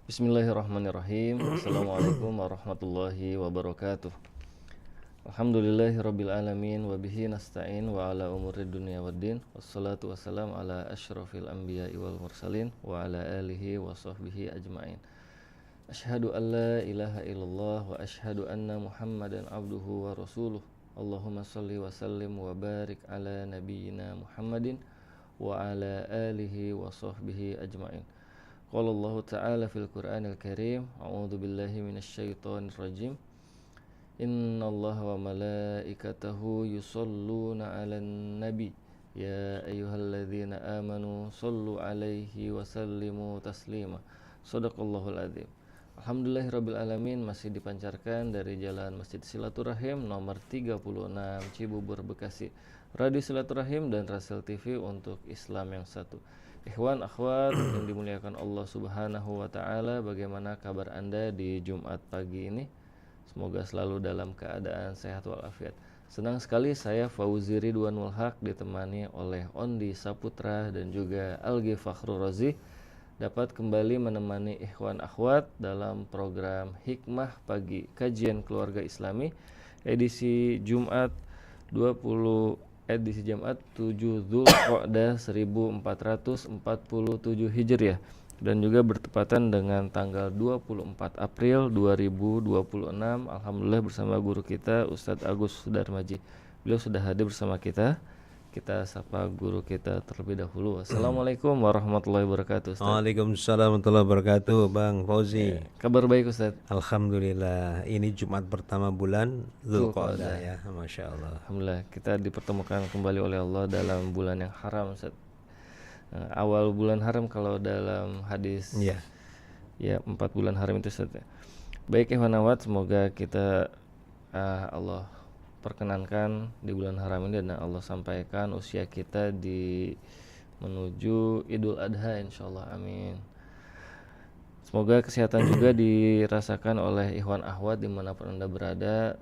Bismillahirrahmanirrahim. Assalamualaikum warahmatullahi wabarakatuh. Alhamdulillahirabbil alamin wa bihi nasta'in wa ala umuri dunya waddin. Wassalatu wassalam ala asyrafil anbiya'i wal mursalin wa ala alihi wa sahbihi ajmain. Asyhadu an la ilaha illallah wa asyhadu anna Muhammadan abduhu wa rasuluh. Allahumma shalli wa sallim wa barik ala nabiyyina Muhammadin wa ala alihi wa sahbihi ajmain. Qala Allah Ta'ala fil Qur'anil Karim, a'udzu billahi minasy syaithanir rajim. Innallaha wa malaikatahu yusholluna 'alan nabi ya ayyuhalladzina amanu shallu 'alaihi wa sallimu taslima. Shadaqallahul adzim. Alhamdulillahirabbil alamin, masih dipancarkan dari Jalan Masjid Silaturahim nomor 36 Cibubur Bekasi. Radio Silaturahim dan Rasel TV untuk Islam yang satu. Ikhwan akhwat yang dimuliakan Allah Subhanahu wa taala, bagaimana kabar Anda di Jumat pagi ini? Semoga selalu dalam keadaan sehat walafiat. Senang sekali saya Fauzi Ridwanul Haq ditemani oleh Ondi Saputra dan juga Algi Fakhrul Razi dapat kembali menemani ikhwan akhwat dalam program Hikmah Pagi, kajian keluarga Islami edisi Jumat 7 Dzulqa'dah 1447 Hijriah dan juga bertepatan dengan tanggal 24 April 2026. Alhamdulillah bersama guru kita Ustadz Agus Sudarmaji. Beliau sudah hadir bersama kita. Kita sapa guru kita terlebih dahulu. Assalamualaikum warahmatullahi wabarakatuh, Ustaz. Waalaikumsalam warahmatullahi wabarakatuh, Bang Fauzi. Kabar baik, Ustaz? Alhamdulillah, ini Jumat pertama bulan Dzulqa'dah ya, Masya Allah. Alhamdulillah, kita dipertemukan kembali oleh Allah dalam bulan yang haram, Ustaz. Awal bulan haram kalau dalam hadis ya 4 bulan haram itu, Ustaz. Baik ikhwan akhwat, semoga kita Allah perkenankan di bulan haram ini dan Allah sampaikan usia kita di menuju Idul Adha insyaallah, amin. Semoga kesehatan juga dirasakan oleh ikhwan akhwat dimanapun Anda berada.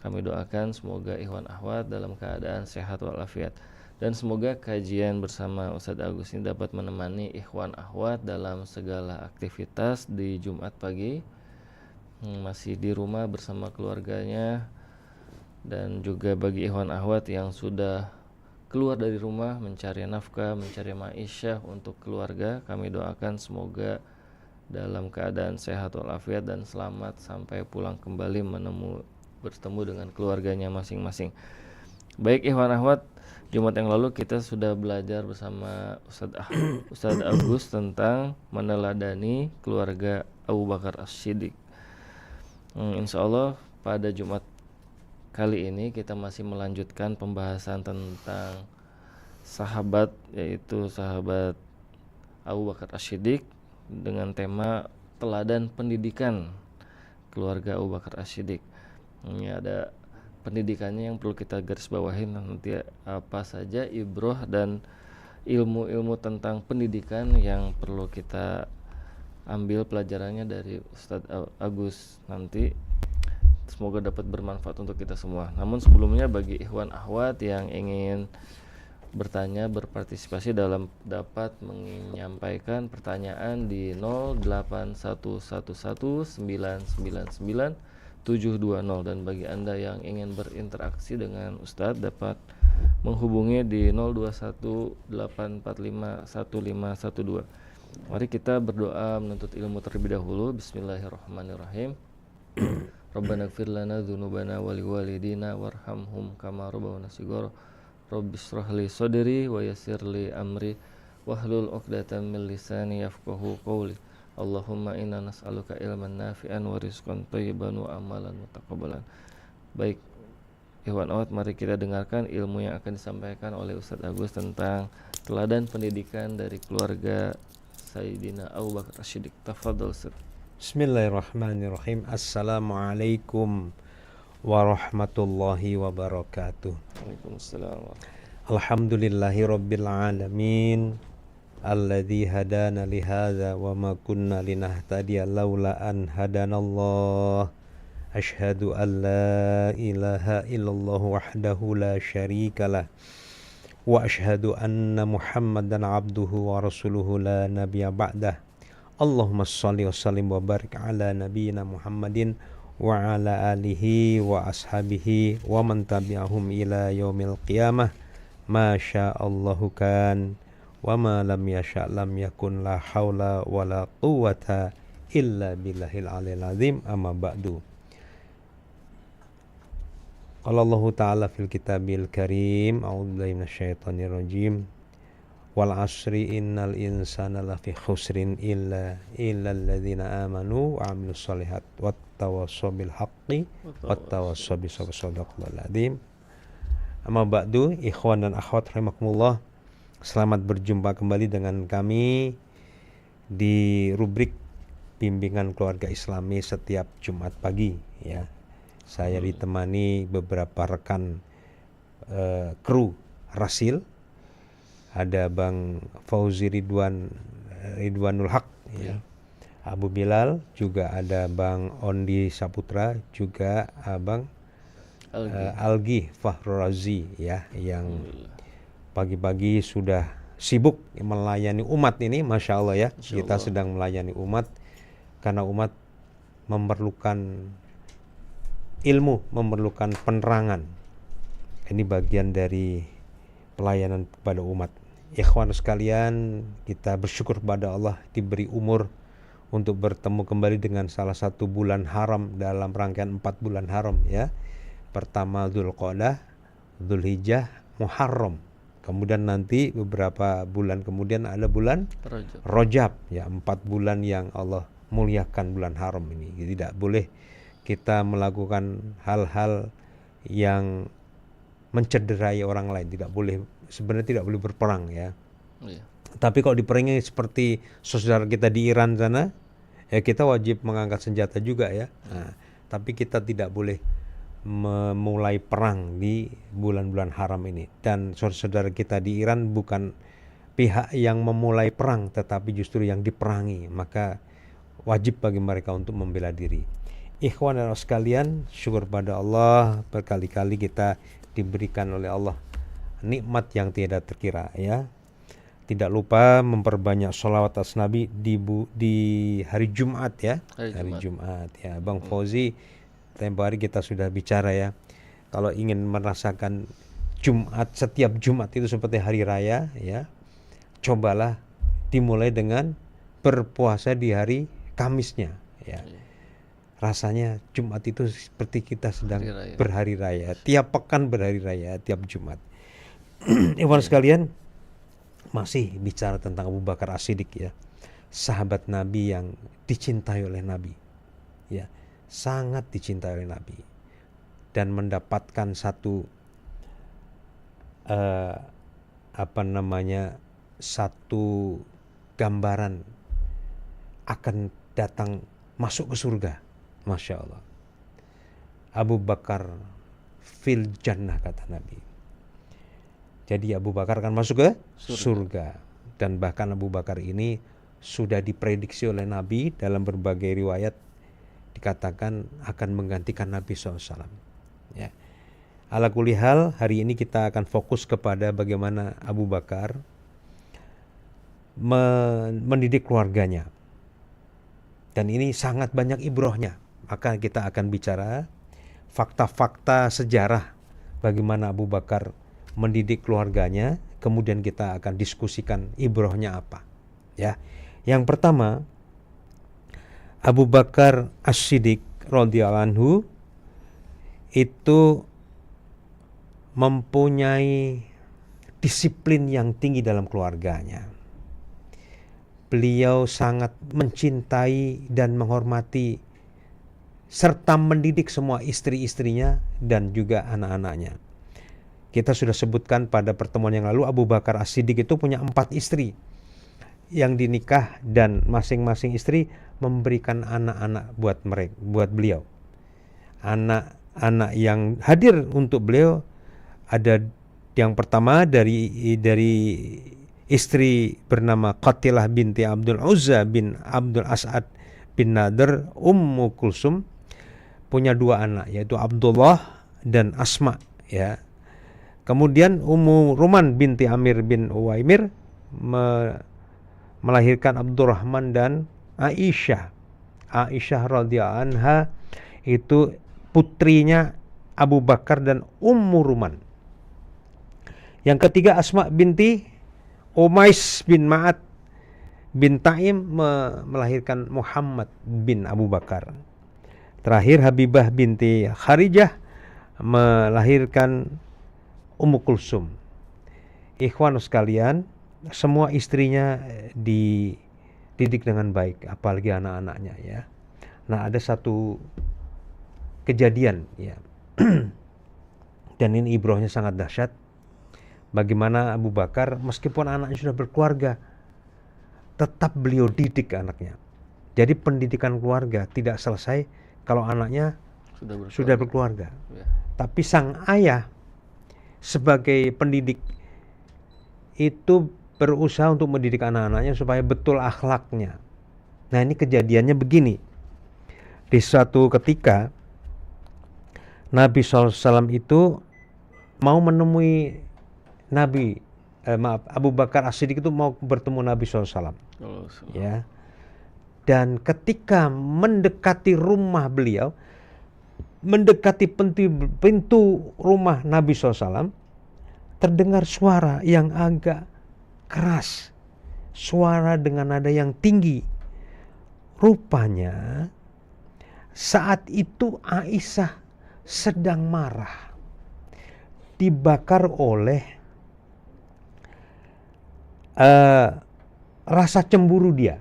Kami doakan semoga ikhwan akhwat dalam keadaan sehat walafiat, dan semoga kajian bersama Ustadz Agus ini dapat menemani ikhwan akhwat dalam segala aktivitas di Jumat pagi, masih di rumah bersama keluarganya. Dan juga bagi ikhwan akhwat yang sudah keluar dari rumah mencari nafkah, mencari ma'isyah untuk keluarga, kami doakan semoga dalam keadaan sehat walafiat dan selamat sampai pulang kembali bertemu dengan keluarganya masing-masing. Baik ikhwan akhwat, Jumat yang lalu kita sudah belajar bersama Ustadz Agus tentang meneladani keluarga Abu Bakar As-Siddiq. Insyaallah pada Jumat kali ini kita masih melanjutkan pembahasan tentang sahabat, yaitu sahabat Abu Bakar As-Siddiq dengan tema teladan pendidikan keluarga Abu Bakar As-Siddiq. Ini ada pendidikannya yang perlu kita garis bawahi nanti, apa saja ibroh dan ilmu-ilmu tentang pendidikan yang perlu kita ambil pelajarannya dari Ustadz Agus nanti. Semoga dapat bermanfaat untuk kita semua. Namun sebelumnya bagi ikhwan akhwat yang ingin bertanya, berpartisipasi dapat menyampaikan pertanyaan di 08111999720, dan bagi Anda yang ingin berinteraksi dengan Ustadz dapat menghubungi di 0218451512. Mari kita berdoa menuntut ilmu terlebih dahulu. Bismillahirrahmanirrahim. Rabbana ighfir lana dzunubana wa liwalidina warhamhum kama rabbawna shighara. Rabbis shrah li sadri wa yassir li amri wahlul 'uqdatam min lisani yafqahu qawli. Allahumma inna nas'aluka ilman nafi'an wa rizqan thayyiban wa amalan mutaqabbalan. Baik ikhwan akhwat, mari kita dengarkan ilmu yang akan disampaikan oleh Ustadz Agus tentang teladan pendidikan dari keluarga Sayyidina Abu Bakar As-Siddiq. Tafadhal Ustadz. Bismillahirrahmanirrahim. Assalamualaikum warahmatullahi wabarakatuh. Waalaikumsalam. Alhamdulillahi rabbil alamin, alladzi hadana lihadza wa ma kunna linahtadiya laula an hadanallah. Asyhadu an la ilaha illallah wahdahu la syarikalah wa asyhadu anna Muhammadan abduhu wa rasuluhu la nabiyya ba'dah. Allahumma shalli wa sallim wa barik ala nabiyyina Muhammadin wa ala alihi wa ashabihi wa man tabi'ahum ila yaumil qiyamah. Ma sya'allahu kan wa ma lam yasha' lam yakun, la haula wa la quwwata illa billahil aliyil azim. Amma ba'du. Qala Allah ta'ala fil kitabil karim, a'udzubillahi minasyaitonir rajim. Wal asri innal insana lafi khusrin illa alladzina amanu wa amilus solihat wattawassaw bil haqqi wattawassaw bis sabr. Shadaqallahul azim. Amma ba'du, ikhwan dan akhwat rahimakumullah. Selamat berjumpa kembali dengan kami di rubrik bimbingan keluarga Islami setiap Jumat pagi ya. Saya ditemani beberapa rekan kru Rasil. Ada Bang Fauzi Ridwanul Haq ya. Abu Bilal, juga ada Bang Ondi Saputra, juga Abang Algi Fahrul Razi ya, yang pagi-pagi sudah sibuk melayani umat ini, Masya Allah ya. Kita sedang melayani umat karena umat memerlukan ilmu, memerlukan penerangan. Ini bagian dari pelayanan kepada umat. Ikhwan sekalian, kita bersyukur kepada Allah diberi umur untuk bertemu kembali dengan salah satu bulan haram dalam rangkaian 4 bulan haram ya. Pertama Dzulqa'dah, Dzulhijjah, Muharram. Kemudian nanti beberapa bulan kemudian ada bulan Rajab ya, 4 bulan yang Allah muliakan bulan haram ini. Jadi tidak boleh kita melakukan hal-hal yang mencederai orang lain, tidak boleh, sebenarnya tidak boleh berperang ya. Tapi kalau diperangi seperti saudara kita di Iran sana, ya kita wajib mengangkat senjata juga ya. Nah, tapi kita tidak boleh memulai perang di bulan-bulan haram ini. Dan saudara kita di Iran bukan pihak yang memulai perang, tetapi justru yang diperangi. Maka wajib bagi mereka untuk membela diri. Ikhwan dan sekalian, syukur pada Allah, berkali-kali kita diberikan oleh Allah nikmat yang tidak terkira ya. Tidak lupa memperbanyak sholawat atas Nabi di hari Jumat ya. Hari Jumat ya. Bang Fauzi, tempo hari kita sudah bicara ya. Kalau ingin merasakan Jumat, setiap Jumat itu seperti hari raya ya, cobalah dimulai dengan berpuasa di hari Kamisnya ya. Rasanya Jumat itu seperti kita sedang berhari raya. Tiap pekan berhari raya, tiap Jumat. Ikhwan sekalian, masih bicara tentang Abu Bakar As-Siddiq ya. Sahabat Nabi yang dicintai oleh Nabi. Ya, sangat dicintai oleh Nabi. Dan mendapatkan satu satu gambaran akan datang masuk ke surga. Masya Allah. Abu Bakar fil jannah, kata Nabi. Jadi Abu Bakar akan masuk ke surga. Dan bahkan Abu Bakar ini sudah diprediksi oleh Nabi dalam berbagai riwayat, dikatakan akan menggantikan Nabi SAW ya. Ala kulli hal, hari ini kita akan fokus kepada bagaimana Abu Bakar mendidik keluarganya. Dan ini sangat banyak ibrohnya. Maka kita akan bicara fakta-fakta sejarah bagaimana Abu Bakar mendidik keluarganya, kemudian kita akan diskusikan ibrohnya apa. Ya. Yang pertama, Abu Bakar As-Siddiq radhiyallahu anhu itu mempunyai disiplin yang tinggi dalam keluarganya. Beliau sangat mencintai dan menghormati serta mendidik semua istri-istrinya dan juga anak-anaknya. Kita sudah sebutkan pada pertemuan yang lalu, Abu Bakar As-Siddiq itu punya 4 istri yang dinikah, dan masing-masing istri memberikan anak-anak buat beliau. Anak-anak yang hadir untuk beliau ada yang pertama dari istri bernama Qatilah binti Abdul Uzza bin Abdul As'ad bin Nadir, Ummu Kulsum, punya 2 anak, yaitu Abdullah dan Asma ya. Kemudian Ummu Ruman binti Amir bin Uwaimir melahirkan Abdurrahman dan Aisyah. Aisyah radhiyallahu anha itu putrinya Abu Bakar dan Ummu Ruman. Yang ketiga Asma binti Umais bin Ma'ad bin Taim melahirkan Muhammad bin Abu Bakar. Terakhir Habibah binti Kharijah melahirkan Ummu Kulsum. Ikhwan sekalian, semua istrinya dididik dengan baik, apalagi anak-anaknya ya. Nah, ada satu kejadian ya. Dan ini ibrahnya sangat dahsyat. Bagaimana Abu Bakar meskipun anaknya sudah berkeluarga, tetap beliau didik anaknya. Jadi pendidikan keluarga tidak selesai kalau anaknya sudah berkeluarga. Ya. Tapi sang ayah sebagai pendidik itu berusaha untuk mendidik anak-anaknya supaya betul akhlaknya. Nah, ini kejadiannya begini. Di suatu ketika Nabi SAW itu mau menemui Abu Bakar As-Siddiq itu mau bertemu Nabi SAW. Ya. Dan ketika mendekati rumah beliau, mendekati pintu rumah Nabi SAW, terdengar suara yang agak keras, suara dengan nada yang tinggi. Rupanya saat itu Aisyah sedang marah, dibakar oleh rasa cemburu dia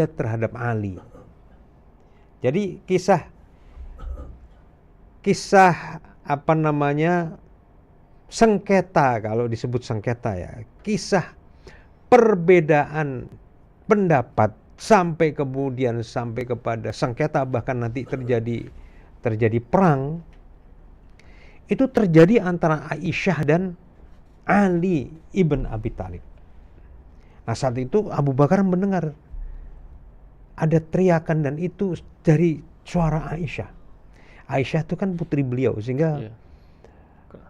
terhadap Ali. Jadi kisah sengketa, kalau disebut sengketa ya, kisah perbedaan pendapat sampai kepada sengketa, bahkan nanti terjadi perang, itu terjadi antara Aisyah dan Ali ibn Abi Thalib. Nah, saat itu Abu Bakar mendengar ada teriakan, dan itu dari suara Aisyah. Aisyah itu kan putri beliau, sehingga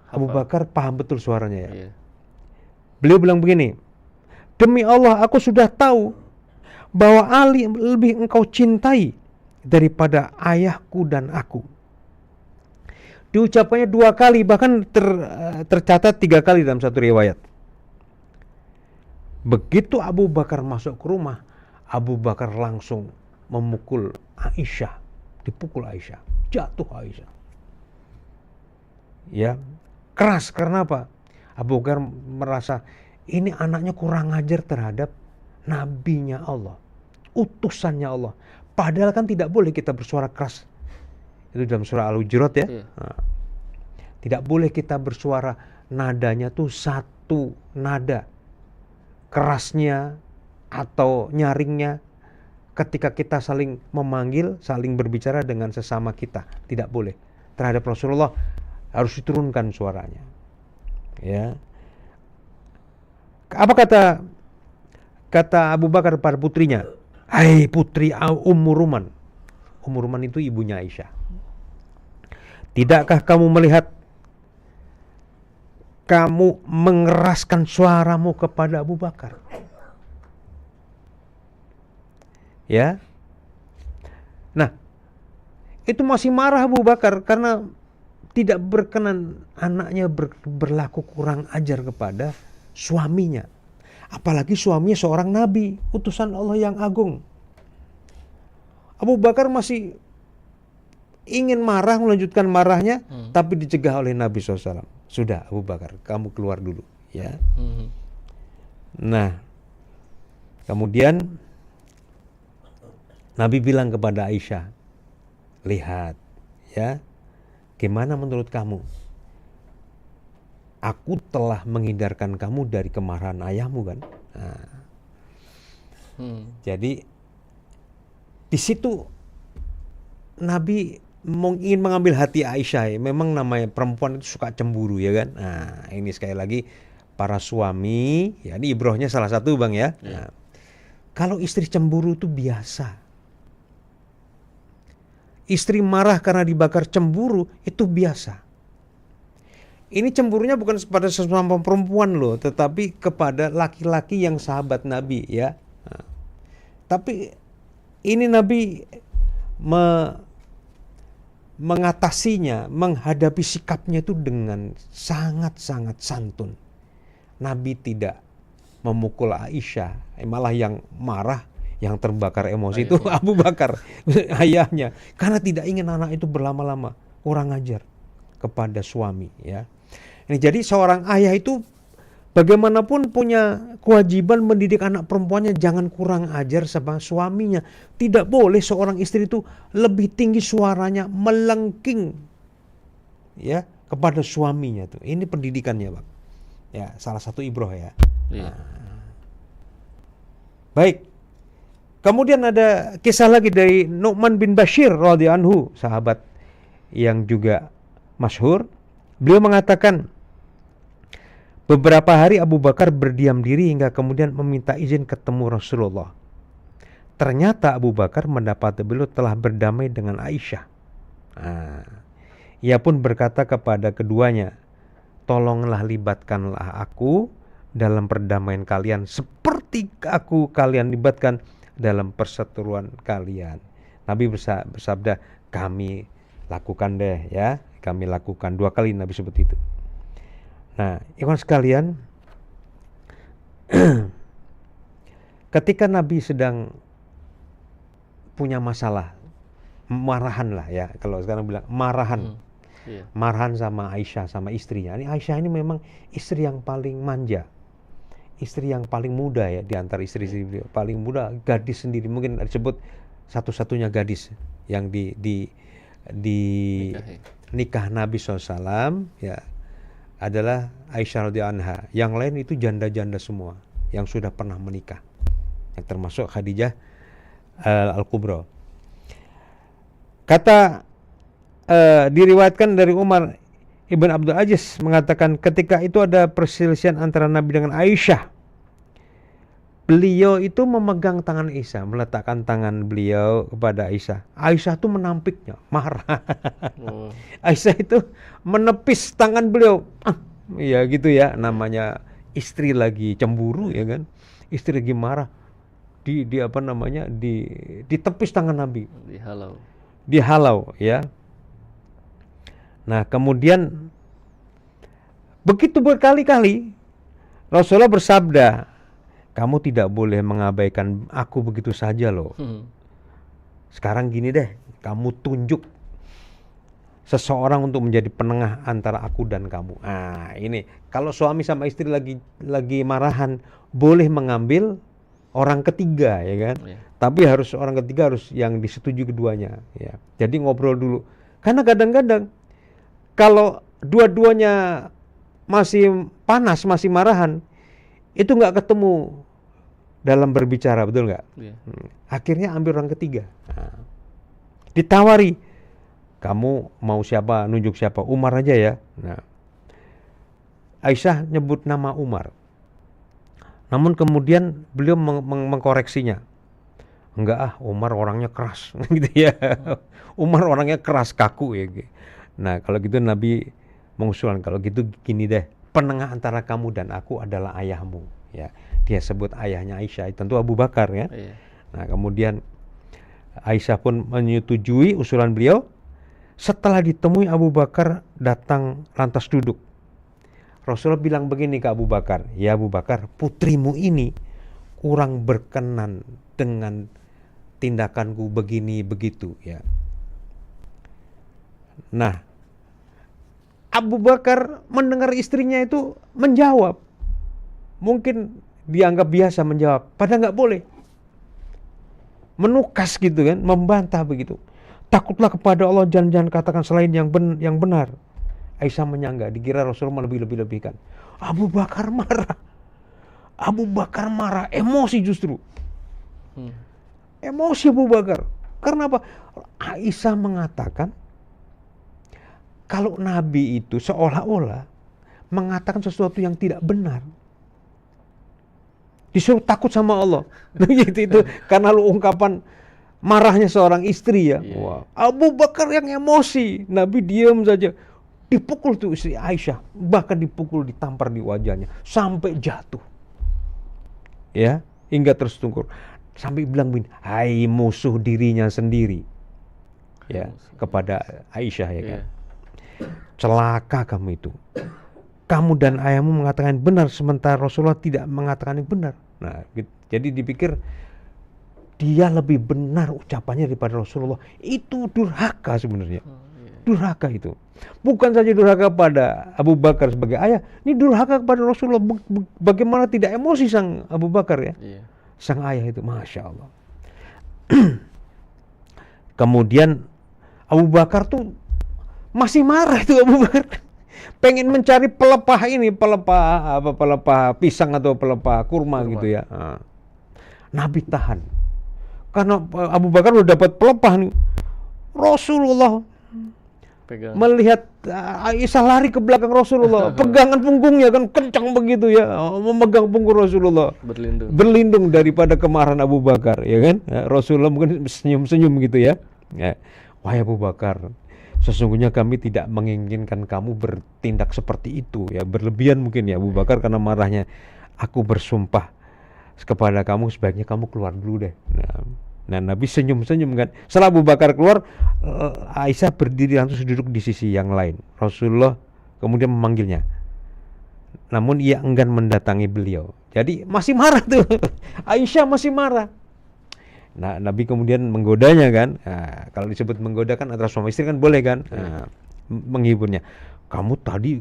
Abu Bakar paham betul suaranya ya. Beliau bilang begini, demi Allah aku sudah tahu bahwa Ali lebih engkau cintai daripada ayahku dan aku. Diucapkannya 2 kali, bahkan tercatat 3 kali dalam satu riwayat. Begitu Abu Bakar masuk ke rumah, Abu Bakar langsung memukul Aisyah, dipukul Aisyah, jatuh Aisyah. Ya, keras. Karena apa? Abu Bakar merasa ini anaknya kurang ajar terhadap nabinya Allah, utusannya Allah. Padahal kan tidak boleh kita bersuara keras. Itu dalam surah Al-Hujurat ya. Nah, tidak boleh kita bersuara, nadanya tuh satu nada, kerasnya atau nyaringnya ketika kita saling memanggil, saling berbicara dengan sesama kita. Tidak boleh. Terhadap Rasulullah harus diturunkan suaranya. Ya. Apa kata Abu Bakar pada putrinya? Hai putri Ummu Ruman. Ummu Ruman itu ibunya Aisyah. Tidakkah kamu melihat kamu mengeraskan suaramu kepada Abu Bakar? Ya. Nah, itu masih marah Abu Bakar karena tidak berkenan anaknya berlaku kurang ajar kepada suaminya. Apalagi suaminya seorang nabi, utusan Allah yang agung. Abu Bakar masih ingin marah, melanjutkan marahnya, tapi dicegah oleh Nabi SAW. Sudah Abu Bakar, kamu keluar dulu ya. Nah, kemudian Nabi bilang kepada Aisyah, lihat ya, gimana menurut kamu? Aku telah menghindarkan kamu dari kemarahan ayahmu kan. Nah, jadi di situ Nabi ingin mengambil hati Aisyah. Memang namanya perempuan itu suka cemburu ya kan. Nah, ini sekali lagi para suami, ya ini ibrohnya salah satu bang ya. Nah, kalau istri cemburu itu biasa. Istri marah karena dibakar cemburu itu biasa. Ini cemburunya bukan kepada sesama perempuan loh, tetapi kepada laki-laki yang sahabat Nabi ya. Nah, Tapi ini Nabi mengatasinya, menghadapi sikapnya itu dengan sangat-sangat santun. Nabi tidak memukul Aisyah, malah yang marah, yang terbakar emosi itu Abu Bakar, ayahnya, karena tidak ingin anak itu berlama-lama kurang ajar kepada suami, ya. Ini jadi seorang ayah itu bagaimanapun punya kewajiban mendidik anak perempuannya jangan kurang ajar sama suaminya. Tidak boleh seorang istri itu lebih tinggi suaranya melengking, ya, kepada suaminya tuh. Ini pendidikannya, Bang. Ya, salah satu ibroh ya. Iya. Baik. Kemudian ada kisah lagi dari Nu'man bin Bashir radhiyallahu anhu, sahabat yang juga masyhur. Beliau mengatakan, beberapa hari Abu Bakar berdiam diri hingga kemudian meminta izin ketemu Rasulullah. Ternyata Abu Bakar mendapati beliau telah berdamai dengan Aisyah. Ia pun berkata kepada keduanya, tolonglah libatkanlah aku dalam perdamaian kalian seperti kalian libatkan dalam perseteruan kalian. Nabi bersabda, kami lakukan deh ya, kami lakukan. 2 kali Nabi sebut itu. Nah, ikhwan sekalian, ketika Nabi sedang punya masalah, marahan lah ya, kalau sekarang bilang marahan. Marahan sama Aisyah, sama istrinya. Ini Aisyah ini memang istri yang paling manja, istri yang paling muda ya di antara istri-istri beliau. Paling muda, gadis sendiri, mungkin disebut satu-satunya gadis yang di nikah Nabi SAW ya, adalah Aisyah radhiyallahu anha. Yang lain itu janda-janda semua yang sudah pernah menikah, yang termasuk Khadijah Al-Kubra. Kata diriwayatkan dari Umar Ibn Abdul Aziz mengatakan, ketika itu ada perselisihan antara Nabi dengan Aisyah. Beliau itu memegang tangan Aisyah, meletakkan tangan beliau kepada Aisyah. Aisyah itu menampiknya, marah. Aisyah itu menepis tangan beliau. Ya gitu ya, namanya istri lagi cemburu ya kan. Istri lagi marah. Ditepis tangan Nabi. Dihalau ya. Nah, kemudian begitu berkali-kali Rasulullah bersabda, kamu tidak boleh mengabaikan aku begitu saja loh. Sekarang gini deh, kamu tunjuk seseorang untuk menjadi penengah antara aku dan kamu. Nah, ini kalau suami sama istri lagi marahan, boleh mengambil orang ketiga ya kan. Tapi orang ketiga harus yang disetujui keduanya ya. Jadi ngobrol dulu. Karena kadang-kadang kalau dua-duanya masih panas, masih marahan, itu nggak ketemu dalam berbicara, betul nggak? Akhirnya ambil orang ketiga. Ditawari, kamu mau siapa, nunjuk siapa? Umar aja ya. Nah, Aisyah nyebut nama Umar. Namun kemudian beliau mengkoreksinya. Enggak Umar orangnya keras gitu ya. Umar orangnya keras, kaku ya. Nah, kalau gitu Nabi mengusulkan, kalau gitu gini deh, penengah antara kamu dan aku adalah ayahmu ya. Dia sebut ayahnya Aisyah, tentu Abu Bakar ya. Nah, kemudian Aisyah pun menyetujui usulan beliau. Setelah ditemui, Abu Bakar datang lantas duduk. Rasulullah bilang begini ke Abu Bakar, ya Abu Bakar, putrimu ini kurang berkenan dengan tindakanku begini begitu ya. Nah, Abu Bakar mendengar istrinya itu menjawab, mungkin dianggap biasa menjawab, padahal nggak boleh, menukas gitu kan, membantah begitu. Takutlah kepada Allah, jangan katakan selain yang benar. Aisyah menyangga, dikira Rasulullah lebih-lebihkan. Abu Bakar marah, emosi justru. Emosi Abu Bakar. Karena apa? Aisyah mengatakan kalau Nabi itu seolah-olah mengatakan sesuatu yang tidak benar. Disuruh takut sama Allah. Itu karena lu ungkapan marahnya seorang istri ya. Wah, Abu Bakar yang emosi, Nabi diam saja. Dipukul tuh istri Aisyah, bahkan dipukul, ditampar di wajahnya sampai jatuh. Ya, hingga terstungkur. sampai bilang begini, hai musuh dirinya sendiri, ya, kepada Aisyah, ya kan, celaka kamu itu, kamu dan ayahmu mengatakan benar sementara Rasulullah tidak mengatakan yang benar. Nah, jadi dipikir dia lebih benar ucapannya daripada Rasulullah. Itu durhaka sebenarnya. Durhaka itu. Bukan saja durhaka pada Abu Bakar sebagai ayah, ini durhaka kepada Rasulullah. Bagaimana tidak emosi sang Abu Bakar, ya? Sang ayah itu, Masya Allah. Kemudian Abu Bakar tuh masih marah itu Abu Bakar. Pengen mencari pelepah ini, pelepah pisang atau pelepah kurma gitu ya. Nah, Nabi tahan. Karena Abu Bakar udah dapat pelepah nih. Rasulullah melihat Aisyah lari ke belakang Rasulullah, pegangan punggungnya kan kencang begitu ya, memegang punggung Rasulullah, berlindung daripada kemarahan Abu Bakar, ya kan? Rasulullah mungkin senyum-senyum gitu ya. Wahai Abu Bakar, sesungguhnya kami tidak menginginkan kamu bertindak seperti itu, ya, berlebihan mungkin ya Abu Bakar karena marahnya. Aku bersumpah kepada kamu sebaiknya kamu keluar dulu deh. Nah, Nabi senyum-senyum kan. Setelah Abu Bakar keluar, Aisyah berdiri langsung duduk di sisi yang lain. Rasulullah kemudian memanggilnya, namun ia enggan mendatangi beliau. Jadi masih marah tuh. Aisyah masih marah. Nah, Nabi kemudian menggodanya kan. Nah, kalau disebut menggoda kan antara suami istri kan boleh kan. Nah, menghiburnya. Kamu tadi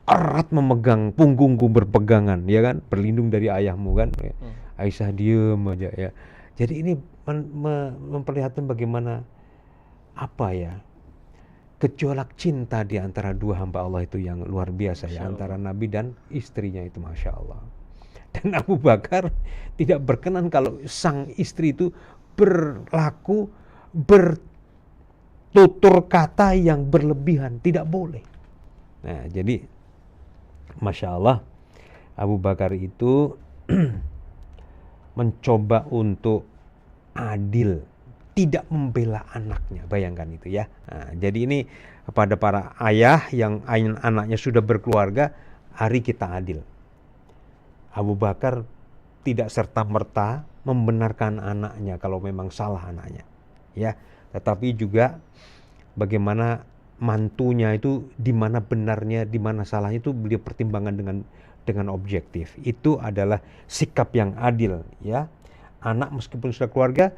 erat memegang punggungku berpegangan, ya kan, berlindung dari ayahmu kan. Aisyah diem aja ya. Jadi ini memperlihatkan bagaimana apa ya, gejolak cinta di antara dua hamba Allah itu yang luar biasa ya, antara Nabi dan istrinya itu, Masya Allah. Dan Abu Bakar tidak berkenan kalau sang istri itu berlaku bertutur kata yang berlebihan, tidak boleh. Nah, jadi Masya Allah, Abu Bakar itu mencoba untuk adil, tidak membela anaknya, bayangkan itu ya. Nah, jadi ini kepada para ayah yang anaknya sudah berkeluarga, hari kita adil. Abu Bakar tidak serta-merta membenarkan anaknya kalau memang salah anaknya, ya, tetapi juga bagaimana mantunya itu di mana benarnya, di mana salahnya itu beliau pertimbangkan dengan objektif. Itu adalah sikap yang adil, ya. Anak meskipun sudah keluarga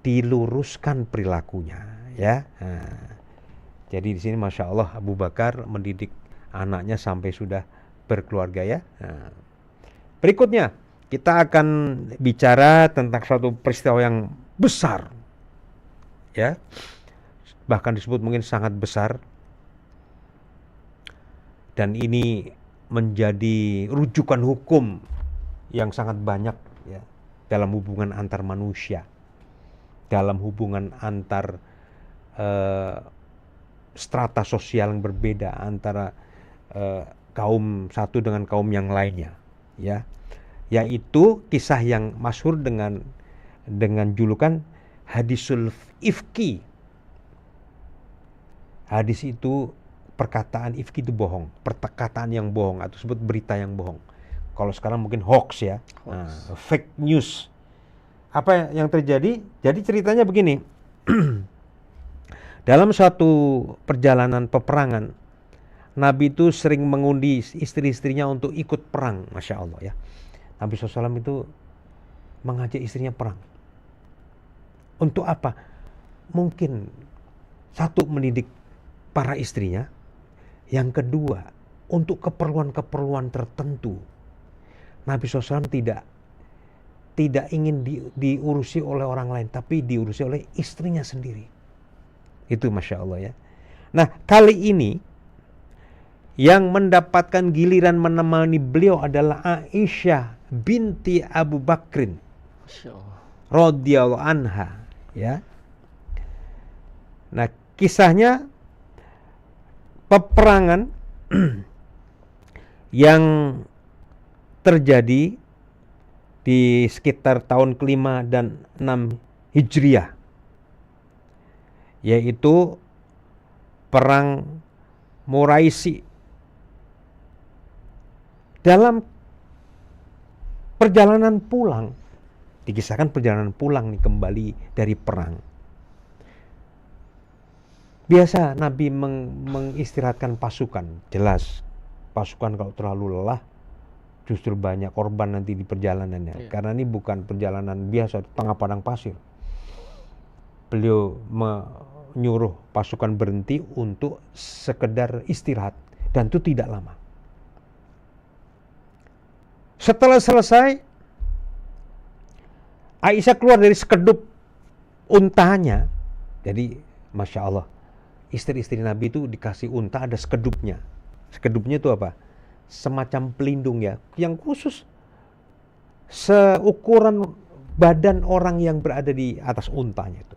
diluruskan perilakunya, ya. Nah, jadi di sini Masya Allah Abu Bakar mendidik anaknya sampai sudah berkeluarga, ya. Nah, berikutnya kita akan bicara tentang suatu peristiwa yang besar, ya, bahkan disebut mungkin sangat besar, dan ini menjadi rujukan hukum yang sangat banyak ya dalam hubungan antar manusia, dalam hubungan antar strata sosial yang berbeda antara kaum satu dengan kaum yang lainnya, ya, yaitu kisah yang masyhur dengan julukan hadisul ifki. Hadis itu, perkataan ifki itu bohong, perkataan yang bohong atau sebut berita yang bohong. Kalau sekarang mungkin hoax ya, fake news. Apa yang terjadi? Jadi ceritanya begini. Dalam suatu perjalanan peperangan, Nabi itu sering mengundi istri-istrinya untuk ikut perang, Masya Allah ya. Nabi SAW itu mengajak istrinya perang. Untuk apa? Mungkin satu, mendidik para istrinya. Yang kedua, untuk keperluan-keperluan tertentu. Nabi SAW tidak ingin diurusi oleh orang lain, tapi diurusi oleh istrinya sendiri. Itu Masya Allah ya. Nah, kali ini yang mendapatkan giliran menemani beliau adalah Aisyah binti Abu Bakrin radhiyallahu anha ya. Nah, kisahnya peperangan yang terjadi di sekitar tahun ke-5 dan 6 Hijriah, yaitu perang Muraisi. Dalam perjalanan pulang, Dikisahkan perjalanan pulang nih kembali dari perang. Biasa Nabi mengistirahatkan pasukan. Jelas pasukan kalau terlalu lelah justru banyak korban nanti di perjalanannya. Karena ini bukan perjalanan biasa di tengah padang pasir. Beliau menyuruh pasukan berhenti untuk sekedar istirahat. Dan itu tidak lama. Setelah selesai, Aisyah keluar dari sekedup untanya. Jadi Masya Allah, istri-istri Nabi itu dikasih unta ada sekedupnya. Sekedupnya itu apa? Semacam pelindung ya, yang khusus seukuran badan orang yang berada di atas untanya itu.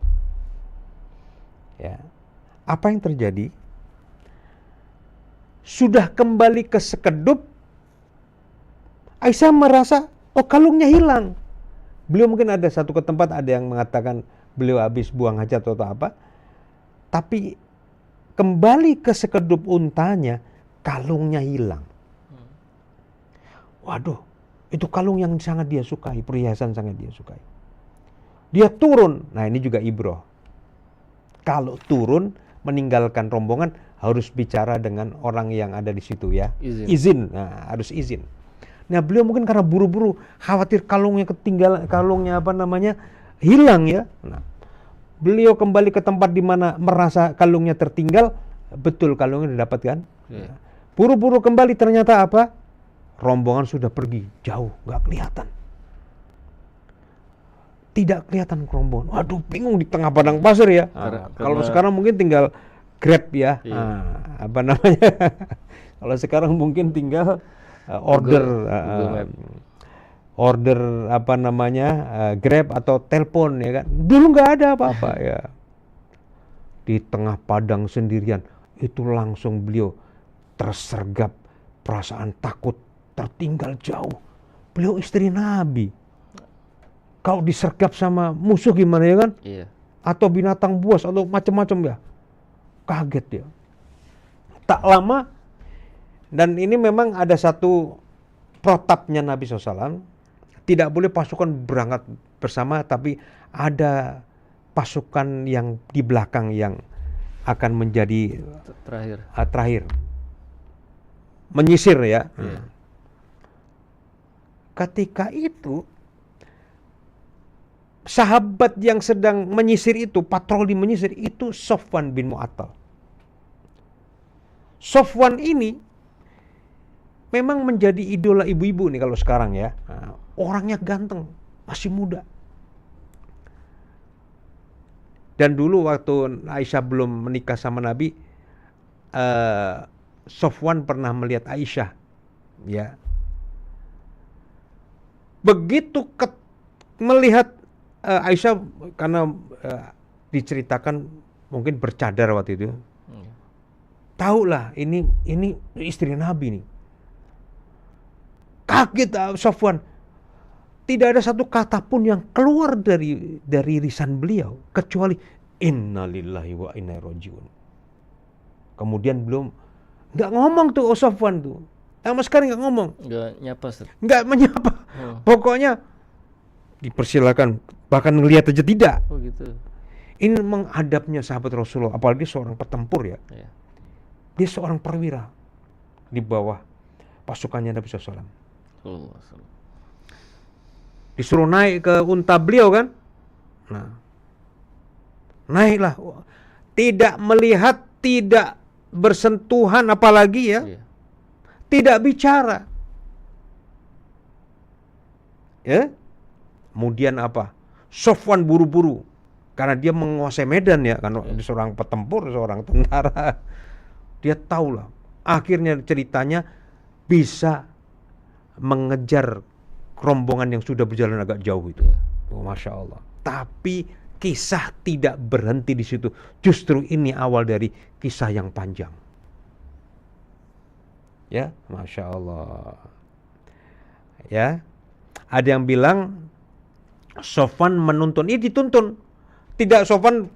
Ya. Apa yang terjadi? Sudah kembali ke sekedup, Aisyah merasa, oh kalungnya hilang. Beliau mungkin ada satu ke tempat, ada yang mengatakan beliau habis buang hajat atau apa. Tapi kembali ke sekedup untanya, kalungnya hilang. Waduh, itu kalung yang sangat dia sukai, perhiasan sangat dia sukai. Dia turun, nah ini juga ibroh. Kalau turun, meninggalkan rombongan, harus bicara dengan orang yang ada di situ ya. Izin. Nah, harus izin. Nah, beliau mungkin karena buru-buru, khawatir kalungnya ketinggalan, kalungnya hilang ya. Nah, beliau kembali ke tempat di mana merasa kalungnya tertinggal, betul kalungnya didapatkan. Buru-buru kembali ternyata apa? Rombongan sudah pergi jauh, nggak kelihatan. Tidak kelihatan rombongan. Waduh, bingung di tengah padang pasir ya. Kalau sekarang mungkin tinggal Grab ya. Kalau sekarang mungkin tinggal order Grab atau telepon ya kan. Dulu nggak ada apa-apa ya. Di tengah padang sendirian itu langsung beliau tersergap perasaan takut, tertinggal jauh. Beliau istri Nabi. Kalau disergap sama musuh gimana ya kan? Atau binatang buas atau macam-macam ya. Kaget ya. Tak lama, dan ini memang ada satu protapnya Nabi SAW, tidak boleh pasukan berangkat bersama, tapi ada pasukan yang di belakang yang akan menjadi terakhir. Menyisir ya. Ketika itu, sahabat yang sedang menyisir itu, patroli menyisir itu Sofwan bin Mu'attal. Sofwan ini memang menjadi idola ibu-ibu nih kalau sekarang ya. Orangnya ganteng, masih muda. Dan dulu waktu Aisyah belum menikah sama Nabi, Sofwan pernah melihat Aisyah. Ya. Begitu melihat Aisyah, karena diceritakan mungkin bercadar waktu itu. Tahulah ini istri Nabi nih. Kaget Sofwan. Tidak ada satu kata pun yang keluar dari lisan beliau kecuali innalillahi wa inna ilaihi rajiun. Kemudian belum nggak ngomong tuh Sofwan tuh. Sama sekali nggak ngomong. Nggak nyapa. Nggak menyapa. Pokoknya dipersilakan, bahkan ngelihat aja tidak. Oh gitu. Ini menghadapnya sahabat Rasulullah, apalagi seorang petempur ya. Dia seorang perwira di bawah pasukannya Nabi SAW. Disuruh naik ke unta beliau kan. Nah, naiklah. Tidak melihat, tidak bersentuhan, apalagi ya. Tidak bicara. Ya. Kemudian apa? Sofwan buru-buru. Karena dia menguasai medan ya. Karena seorang petempur, seorang tentara. Dia tahulah. Akhirnya ceritanya bisa mengejar rombongan yang sudah berjalan agak jauh itu. Masya Allah. Tapi kisah tidak berhenti di situ. Justru ini awal dari kisah yang panjang. Ya, Masya Allah. Ya, ada yang bilang Sofwan menuntun. Ini dituntun. Tidak, Sofwan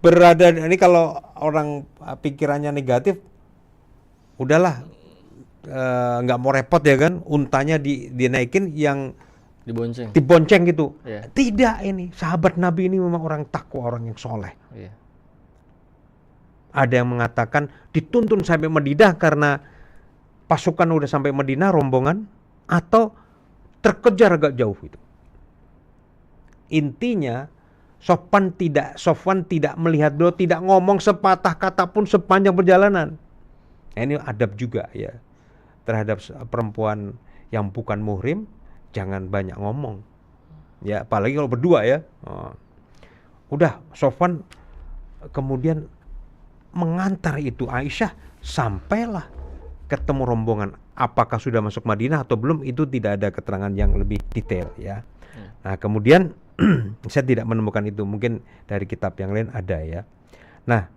berada, ini kalau orang pikirannya negatif, udahlah, nggak mau repot ya kan, untanya dinaikin, yang dibonceng gitu. Iya. Tidak, ini sahabat Nabi ini memang orang takwa, orang yang soleh. Iya. Ada yang mengatakan dituntun sampai Madinah karena pasukan udah sampai Madinah rombongan, atau terkejar agak jauh itu. Intinya Sofwan tidak melihat beliau, tidak ngomong sepatah kata pun sepanjang perjalanan. Nah, ini adab juga ya terhadap perempuan yang bukan muhrim, jangan banyak ngomong. Ya, apalagi kalau berdua ya. Udah Sofwan kemudian mengantar itu Aisyah, sampailah ketemu rombongan. Apakah sudah masuk Madinah atau belum, itu tidak ada keterangan yang lebih detail ya. Nah, kemudian saya tidak menemukan itu, mungkin dari kitab yang lain ada ya. Nah,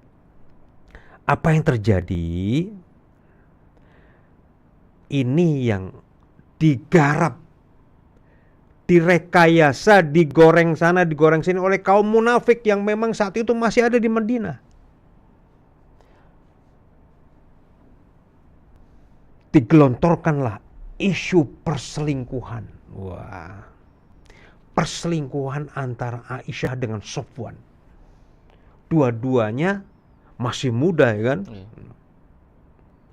apa yang terjadi? Ini yang digarap, direkayasa, digoreng sana, digoreng sini oleh kaum munafik yang memang saat itu masih ada di Madinah. Digelontorkanlah isu perselingkuhan. Wah, perselingkuhan antara Aisyah dengan Sofwan. Dua-duanya masih muda ya kan.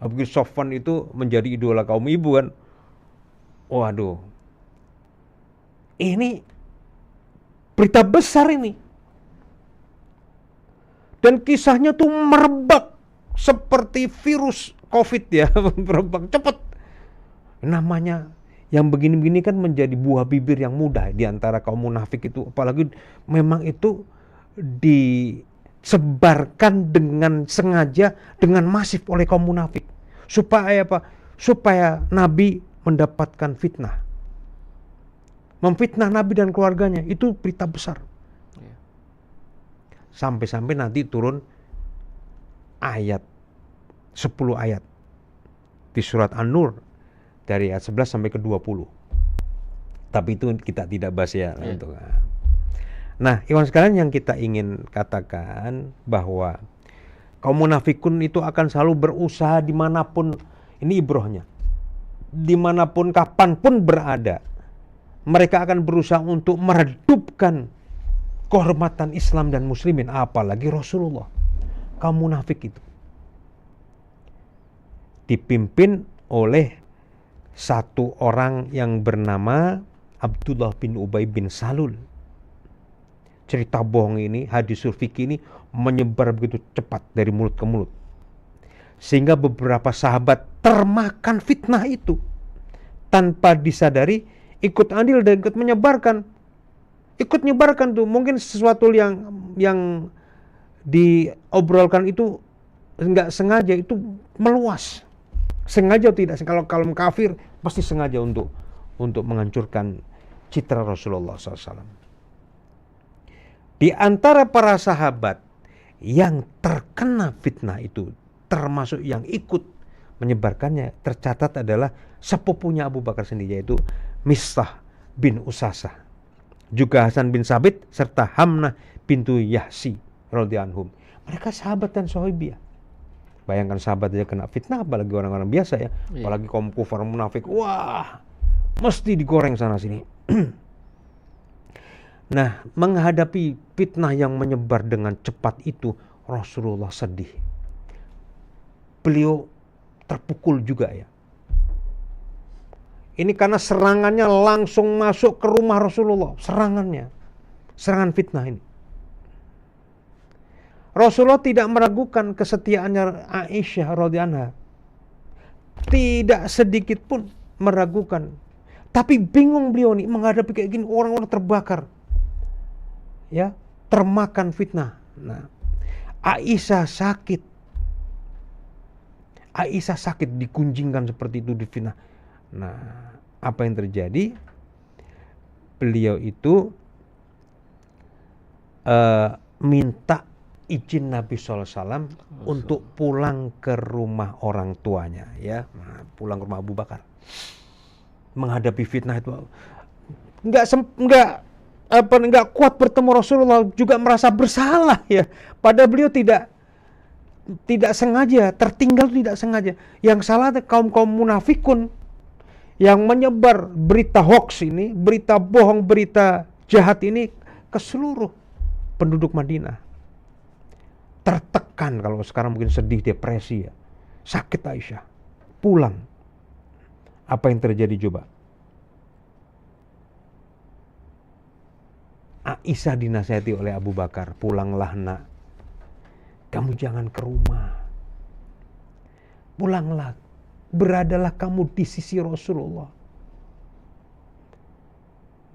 Apalagi Sofwan itu menjadi idola kaum ibu kan. Waduh, ini berita besar ini. Dan kisahnya tuh merebak seperti virus COVID ya, merebak cepat. Namanya yang begini-begini kan menjadi buah bibir yang mudah di antara kaum munafik itu. Apalagi memang itu disebarkan dengan sengaja, dengan masif oleh kaum munafik. Supaya apa? Supaya Nabi mendapatkan fitnah. Memfitnah Nabi dan keluarganya, itu berita besar. Sampai-sampai nanti turun ayat 10 ayat di surat An-Nur dari ayat 11 sampai ke 20. Tapi itu kita tidak bahas ya. Nah, ikhwan sekalian, yang kita ingin katakan bahwa kaum munafikun itu akan selalu berusaha dimanapun, ini ibrohnya, dimanapun kapanpun berada, mereka akan berusaha untuk meredupkan kehormatan Islam dan muslimin, apalagi Rasulullah. Kaum munafik itu dipimpin oleh satu orang yang bernama Abdullah bin Ubay bin Salul. Cerita bohong ini, hadisul fikih ini menyebar begitu cepat dari mulut ke mulut, sehingga beberapa sahabat termakan fitnah itu tanpa disadari, ikut andil dan ikut menyebarkan. Ikut menyebarkan tuh, mungkin sesuatu yang diobrolkan itu nggak sengaja, itu meluas. Sengaja atau tidak, kalau kafir pasti sengaja untuk menghancurkan citra Rasulullah SAW. Di antara para sahabat yang terkena fitnah itu, termasuk yang ikut menyebarkannya, tercatat adalah sepupunya Abu Bakar sendiri, yaitu Mistah bin Usasah, juga Hasan bin Sabit, serta Hamnah bintu Yahsi radhiyallahu anhum. Mereka sahabat dan sahabiah. Bayangkan sahabat aja kena fitnah, apalagi orang-orang biasa ya. Apalagi kaum kufar munafik, wah, mesti digoreng sana sini. Nah, menghadapi fitnah yang menyebar dengan cepat itu, Rasulullah sedih. Beliau terpukul juga ya. Ini karena serangannya langsung masuk ke rumah Rasulullah. Serangan fitnah ini. Rasulullah tidak meragukan kesetiaannya Aisyah radhiyallahu anha. Tidak sedikit pun meragukan. Tapi bingung beliau nih menghadapi kayak gini, orang-orang terbakar. Ya, termakan fitnah. Nah, Aisyah sakit dikunjingkan seperti itu, difitnah. Nah, apa yang terjadi? Beliau itu minta izin Nabi SAW untuk pulang ke rumah orang tuanya, ya, pulang ke rumah Abu Bakar. Menghadapi fitnah itu nggak kuat bertemu Rasulullah, juga merasa bersalah ya. Padahal beliau tidak sengaja, tertinggal tidak sengaja. Yang salah kaum munafikun yang menyebar berita hoax ini, berita bohong, berita jahat ini ke seluruh penduduk Madinah. Tertekan, kalau sekarang mungkin sedih, depresi ya. Sakit Aisyah. Pulang. Apa yang terjadi coba? Aisyah dinasihati oleh Abu Bakar, pulanglah nak. Kamu jangan ke rumah. Pulanglah. Beradalah kamu di sisi Rasulullah.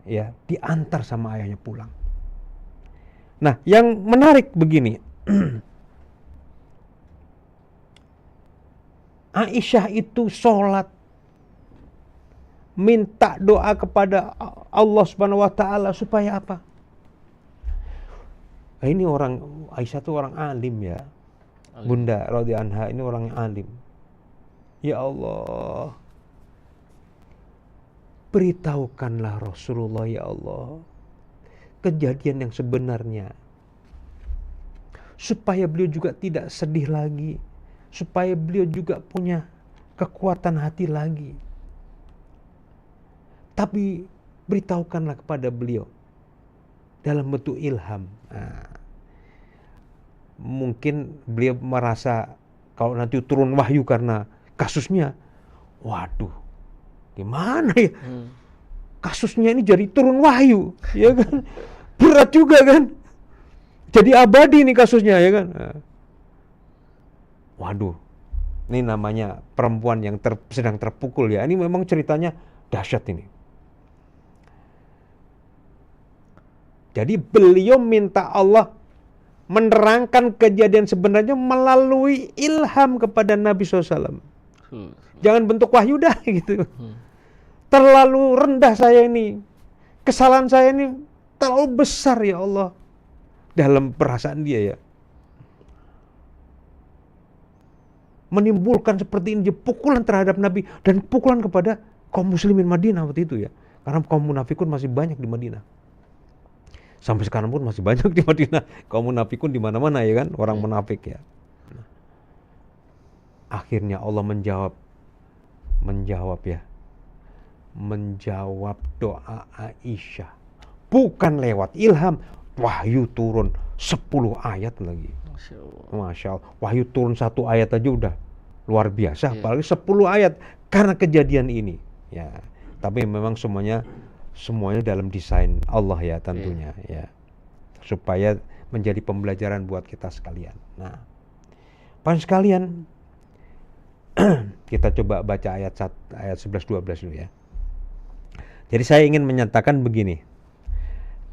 Ya, diantar sama ayahnya pulang. Nah, yang menarik begini. Aisyah itu sholat, minta doa kepada Allah Subhanahu wa taala supaya apa? Ini orang, Aisyah itu orang alim ya. Bunda radhiyallahu anha ini orang yang alim. Ya Allah, beritahukanlah Rasulullah ya Allah kejadian yang sebenarnya, supaya beliau juga tidak sedih lagi, supaya beliau juga punya kekuatan hati lagi. Tapi beritahukanlah kepada beliau dalam bentuk ilham. Mungkin beliau merasa kalau nanti turun wahyu karena kasusnya, waduh, gimana ya? Kasusnya ini jadi turun wahyu, ya kan? Berat juga kan? Jadi abadi nih kasusnya, ya kan? Waduh, ini namanya perempuan yang sedang terpukul ya. Ini memang ceritanya dahsyat ini. Jadi beliau minta Allah menerangkan kejadian sebenarnya melalui ilham kepada Nabi SAW. Jangan bentuk wahyu dah gitu. Terlalu rendah saya ini. Kesalahan saya ini terlalu besar ya Allah. Dalam perasaan dia ya. Menimbulkan seperti ini pukulan terhadap Nabi dan pukulan kepada kaum muslimin Madinah waktu itu ya. Karena kaum munafikun masih banyak di Madinah. Sampai sekarang pun masih banyak di Madinah. Kaum munafikun di mana-mana ya kan, orang munafik ya. Akhirnya Allah menjawab doa Aisyah. Bukan lewat ilham, wahyu turun 10 ayat lagi. Masya Allah. Wahyu turun 1 ayat aja udah luar biasa, apalagi 10 ayat karena kejadian ini. Ya, tapi memang semuanya dalam desain Allah ya tentunya ya. Supaya menjadi pembelajaran buat kita sekalian. Nah, Pan sekalian, kita coba baca ayat 11-12 dulu ya. Jadi saya ingin menyatakan begini.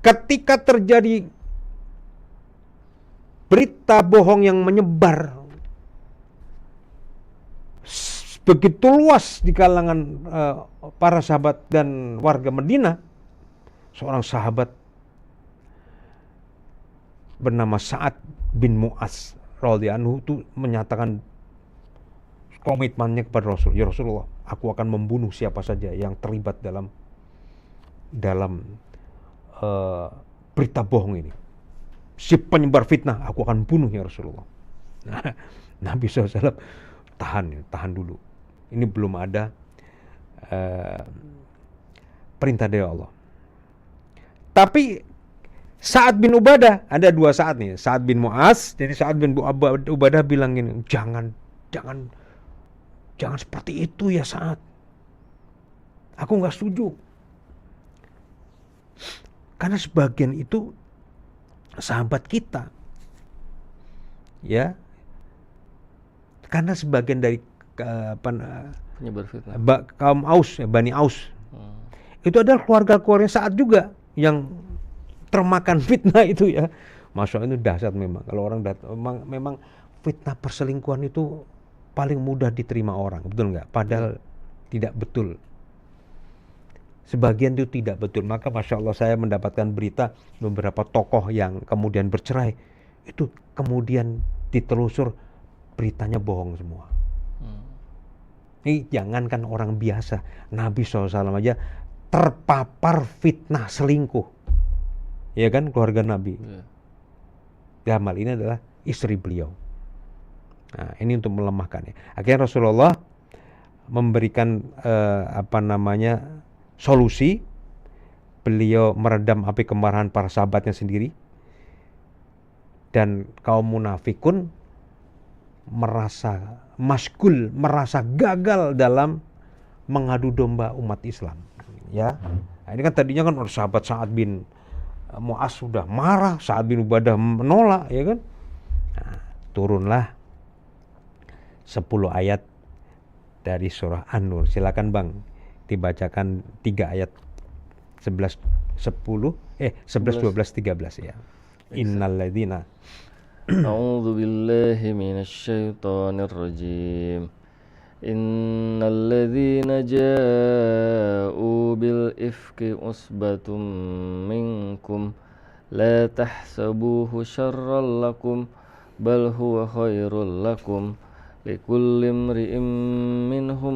Ketika terjadi berita bohong yang menyebar begitu luas di kalangan para sahabat dan warga Madinah, seorang sahabat bernama Sa'ad bin Mu'az radhiyallahu anhu itu menyatakan komitmennya kepada Rasul. Ya Rasulullah, aku akan membunuh siapa saja yang terlibat dalam berita bohong ini. Si penyebar fitnah, aku akan bunuh ya Rasulullah. Nah, Nabi SAW tahan dulu. Ini belum ada perintah dari Allah. Tapi Sa'ad bin Ubadah, ada 2 Sa'ad nih. Sa'ad bin Mu'az, jadi Sa'ad bin Ubadah bilang gini, jangan seperti itu ya Sa'ad. Aku nggak setuju. Karena sebagian itu sahabat kita, ya. Karena sebagian dari penyebar fitnah, kaum Aus, Bani Aus, itu adalah keluarga-keluarga Sa'ad juga yang termakan fitnah itu ya. Masya Allah, itu dahsyat memang. Kalau orang memang fitnah perselingkuhan itu paling mudah diterima orang, betul nggak? Padahal tidak betul. Sebagian itu tidak betul. Maka Masya Allah saya mendapatkan berita beberapa tokoh yang kemudian bercerai, itu kemudian ditelusur beritanya bohong semua. Ini jangankan orang biasa, Nabi SAW aja terpapar fitnah selingkuh. Ya kan, keluarga Nabi. Dalam hal ini adalah istri beliau. Nah, ini untuk melemahkannya. Akhirnya Rasulullah memberikan solusi. Beliau meredam api kemarahan para sahabatnya sendiri. Dan kaum munafikun merasa maskul, merasa gagal dalam mengadu domba umat Islam. Ya, nah, ini kan tadinya kan sahabat Sa'ad bin Mu'az sudah marah, Sa'ad bin Ubadah menolak, ya kan? Nah, turunlah 10 ayat dari surah An-Nur. Silakan Bang, dibacakan 3 ayat 11, 12, 13 ya. Innalladzina A'udzu billahi minasyaitonir rajim. Innalladzina ja'u bil ifki usbatum minkum la tahsabuhu syarran lakum bal huwa khairul lakum likulli imri'in minhum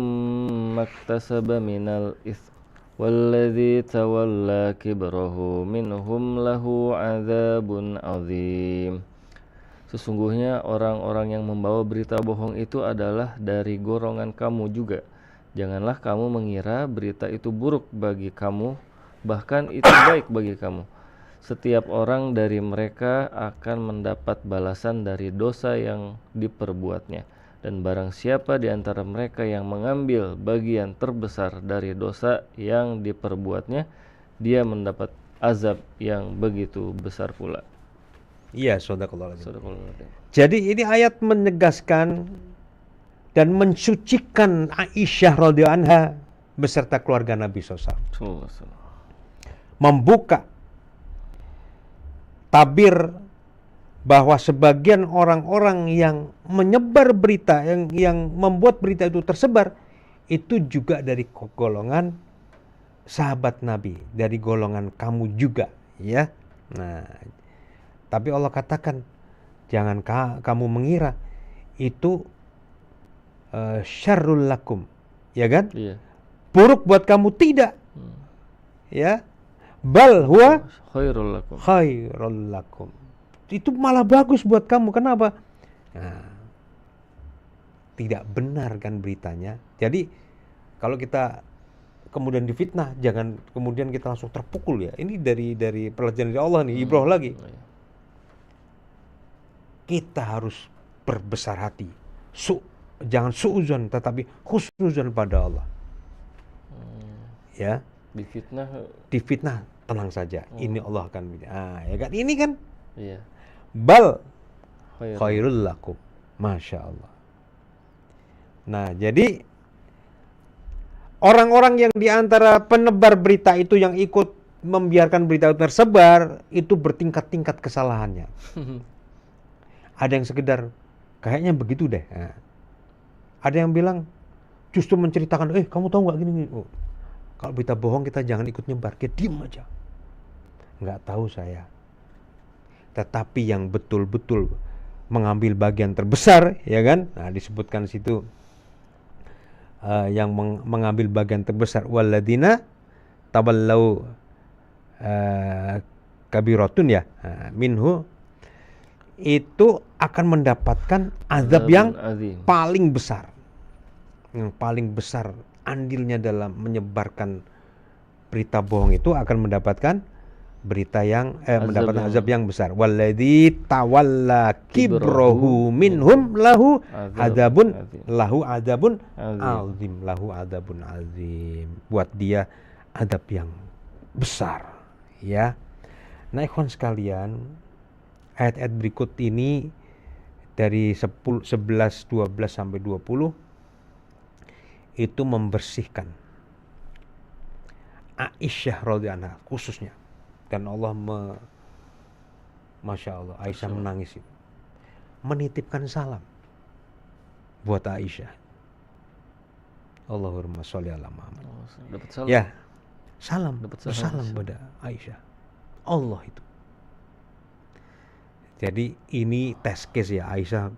maktasaba minal its walladzi tawalla kibrahu minhum lahu adzabun azim. Sesungguhnya orang-orang yang membawa berita bohong itu adalah dari golongan kamu juga. Janganlah kamu mengira berita itu buruk bagi kamu, bahkan itu baik bagi kamu. Setiap orang dari mereka akan mendapat balasan dari dosa yang diperbuatnya. Dan barang siapa di antara mereka yang mengambil bagian terbesar dari dosa yang diperbuatnya, dia mendapat azab yang begitu besar pula. Iya, Shadaqallahul Adzim. Sadaqallahul. Jadi ini ayat menegaskan dan mensucikan Aisyah radhiyallahu anha beserta keluarga Nabi SAW. Membuka tabir bahwa sebagian orang-orang yang menyebar berita, yang membuat berita itu tersebar, itu juga dari golongan sahabat Nabi, dari golongan kamu juga, ya. Nah, tapi Allah katakan, jangan kamu mengira itu syarrul lakum, ya kan? Iya. Buruk buat kamu, tidak. Ya. Bal huwa Khairul lakum. khairul lakum. Itu malah bagus buat kamu. Kenapa? Nah, tidak benar kan beritanya. Jadi kalau kita kemudian difitnah, jangan kemudian kita langsung terpukul ya. Ini dari pelajaran dari Allah nih, ibrah lagi. Kita harus berbesar hati. Jangan suuzon, tetapi husnuzon pada Allah. Ya. Difitnah tenang saja. Ini Allah akan. Ya kan? Ini kan. Iya. Bal khairul lakum. Masya Allah. Nah, jadi orang-orang yang diantara penebar berita itu yang ikut membiarkan berita itu tersebar, itu bertingkat-tingkat kesalahannya. Ada yang sekedar kayaknya begitu deh. Nah, ada yang bilang justru menceritakan, kamu tahu nggak gini. Oh, kalau berita bohong kita jangan ikut nyebar, kita diem aja. Nggak tahu saya. Tetapi yang betul-betul mengambil bagian terbesar, ya kan? Nah, disebutkan situ yang mengambil bagian terbesar, walladzina tawallau kabiratun ya, minhu, itu akan mendapatkan azab yang paling besar. Yang paling besar andilnya dalam menyebarkan berita bohong itu akan mendapatkan berita yang mendapatkan azab yang besar. Walladzi tawalla kibrahu minhum lahu adzabun azim. Buat dia azab yang besar, ya. Nah, ikhwan sekalian, ayat-ayat berikut ini dari 11, 12 sampai 20 itu membersihkan Aisyah radhiyallahu anha khususnya. Dan Allah Masya Allah, Aisyah menangis itu. Menitipkan salam buat Aisyah. Allahumma sholli ala Muhammad. Dapat salam. Ya, salam pada Aisyah. Allah itu. Jadi ini test case ya, Aisyah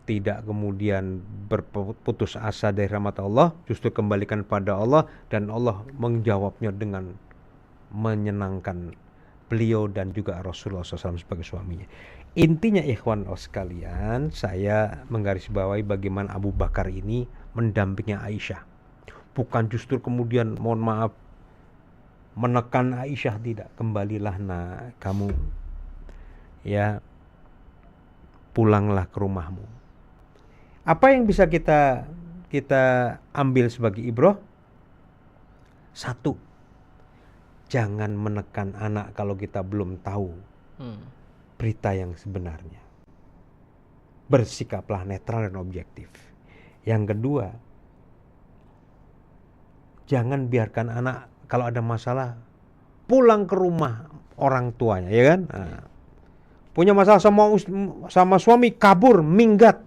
tidak kemudian berputus asa dari rahmat Allah, justru kembalikan pada Allah, dan Allah menjawabnya dengan menyenangkan beliau dan juga Rasulullah SAW sebagai suaminya. Intinya ikhwan sekalian, saya menggarisbawahi bagaimana Abu Bakar ini mendampingi Aisyah. Bukan justru kemudian mohon maaf menekan Aisyah, tidak. Kembalilah nak, kamu ya pulanglah ke rumahmu. Apa yang bisa kita ambil sebagai ibrah? Satu, jangan menekan anak kalau kita belum tahu berita yang sebenarnya. Bersikaplah netral dan objektif. Yang kedua, jangan biarkan anak kalau ada masalah pulang ke rumah orang tuanya, ya kan? Nah, punya masalah sama suami, kabur, minggat.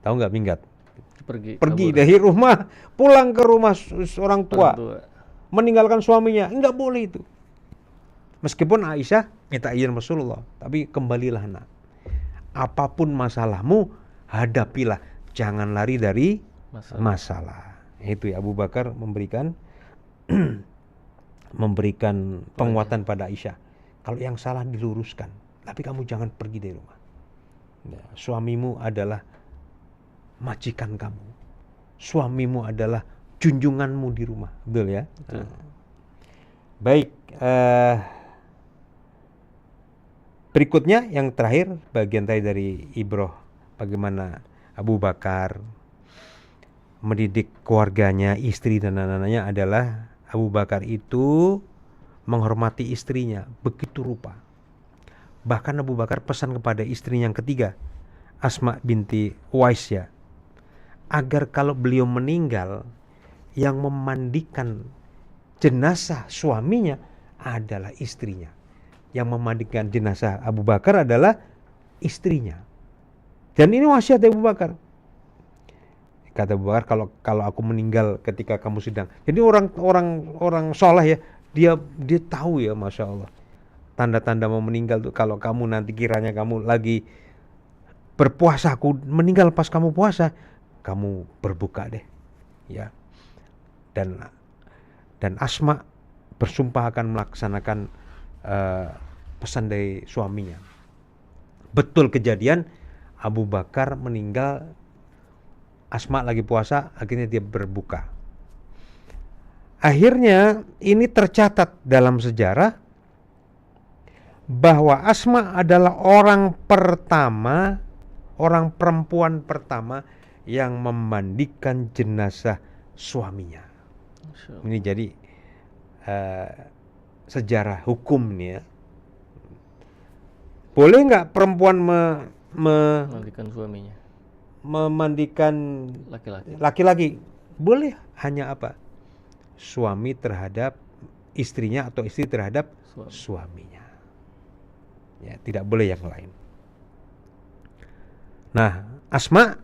Tahu nggak minggat? Pergi dari rumah, pulang ke rumah orang tua, meninggalkan suaminya. Nggak boleh itu. Meskipun Aisyah minta izin Rasulullah, tapi kembalilah nak. Apapun masalahmu, hadapilah. Jangan lari dari masalah. Itu ya, Abu Bakar memberikan penguatan pada Aisyah. Kalau yang salah diluruskan, tapi kamu jangan pergi dari rumah. Ya, suamimu adalah majikan kamu. Suamimu adalah junjunganmu di rumah. Betul ya? Betul. Baik. Berikutnya yang terakhir, bagian tadi dari ibrah bagaimana Abu Bakar mendidik keluarganya, istri dan anak-anaknya adalah Abu Bakar itu menghormati istrinya begitu rupa. Bahkan Abu Bakar pesan kepada istrinya yang ketiga, Asma binti Uwais ya, agar kalau beliau meninggal, yang memandikan jenazah suaminya adalah istrinya. Yang memandikan jenazah Abu Bakar adalah istrinya. Dan ini wasiat Abu Bakar. Kata Abu Bakar, kalau aku meninggal ketika kamu sedang. Jadi orang soleh ya, dia tahu ya, Masya Allah. Tanda-tanda mau meninggal tuh, kalau kamu nanti kiranya kamu lagi berpuasa, aku meninggal pas kamu puasa, kamu berbuka deh, ya. Dan Asma bersumpah akan melaksanakan pesan dari suaminya. Betul kejadian, Abu Bakar meninggal, Asma lagi puasa, akhirnya dia berbuka. Akhirnya ini tercatat dalam sejarah bahwa Asma adalah orang perempuan pertama yang memandikan jenazah suaminya. Ini jadi sejarah hukum nih ya. Boleh nggak perempuan memandikan suaminya? Memandikan laki-laki? Boleh, hanya apa? Suami terhadap istrinya atau istri terhadap suaminya. Ya, tidak boleh yang lain. Nah, Asma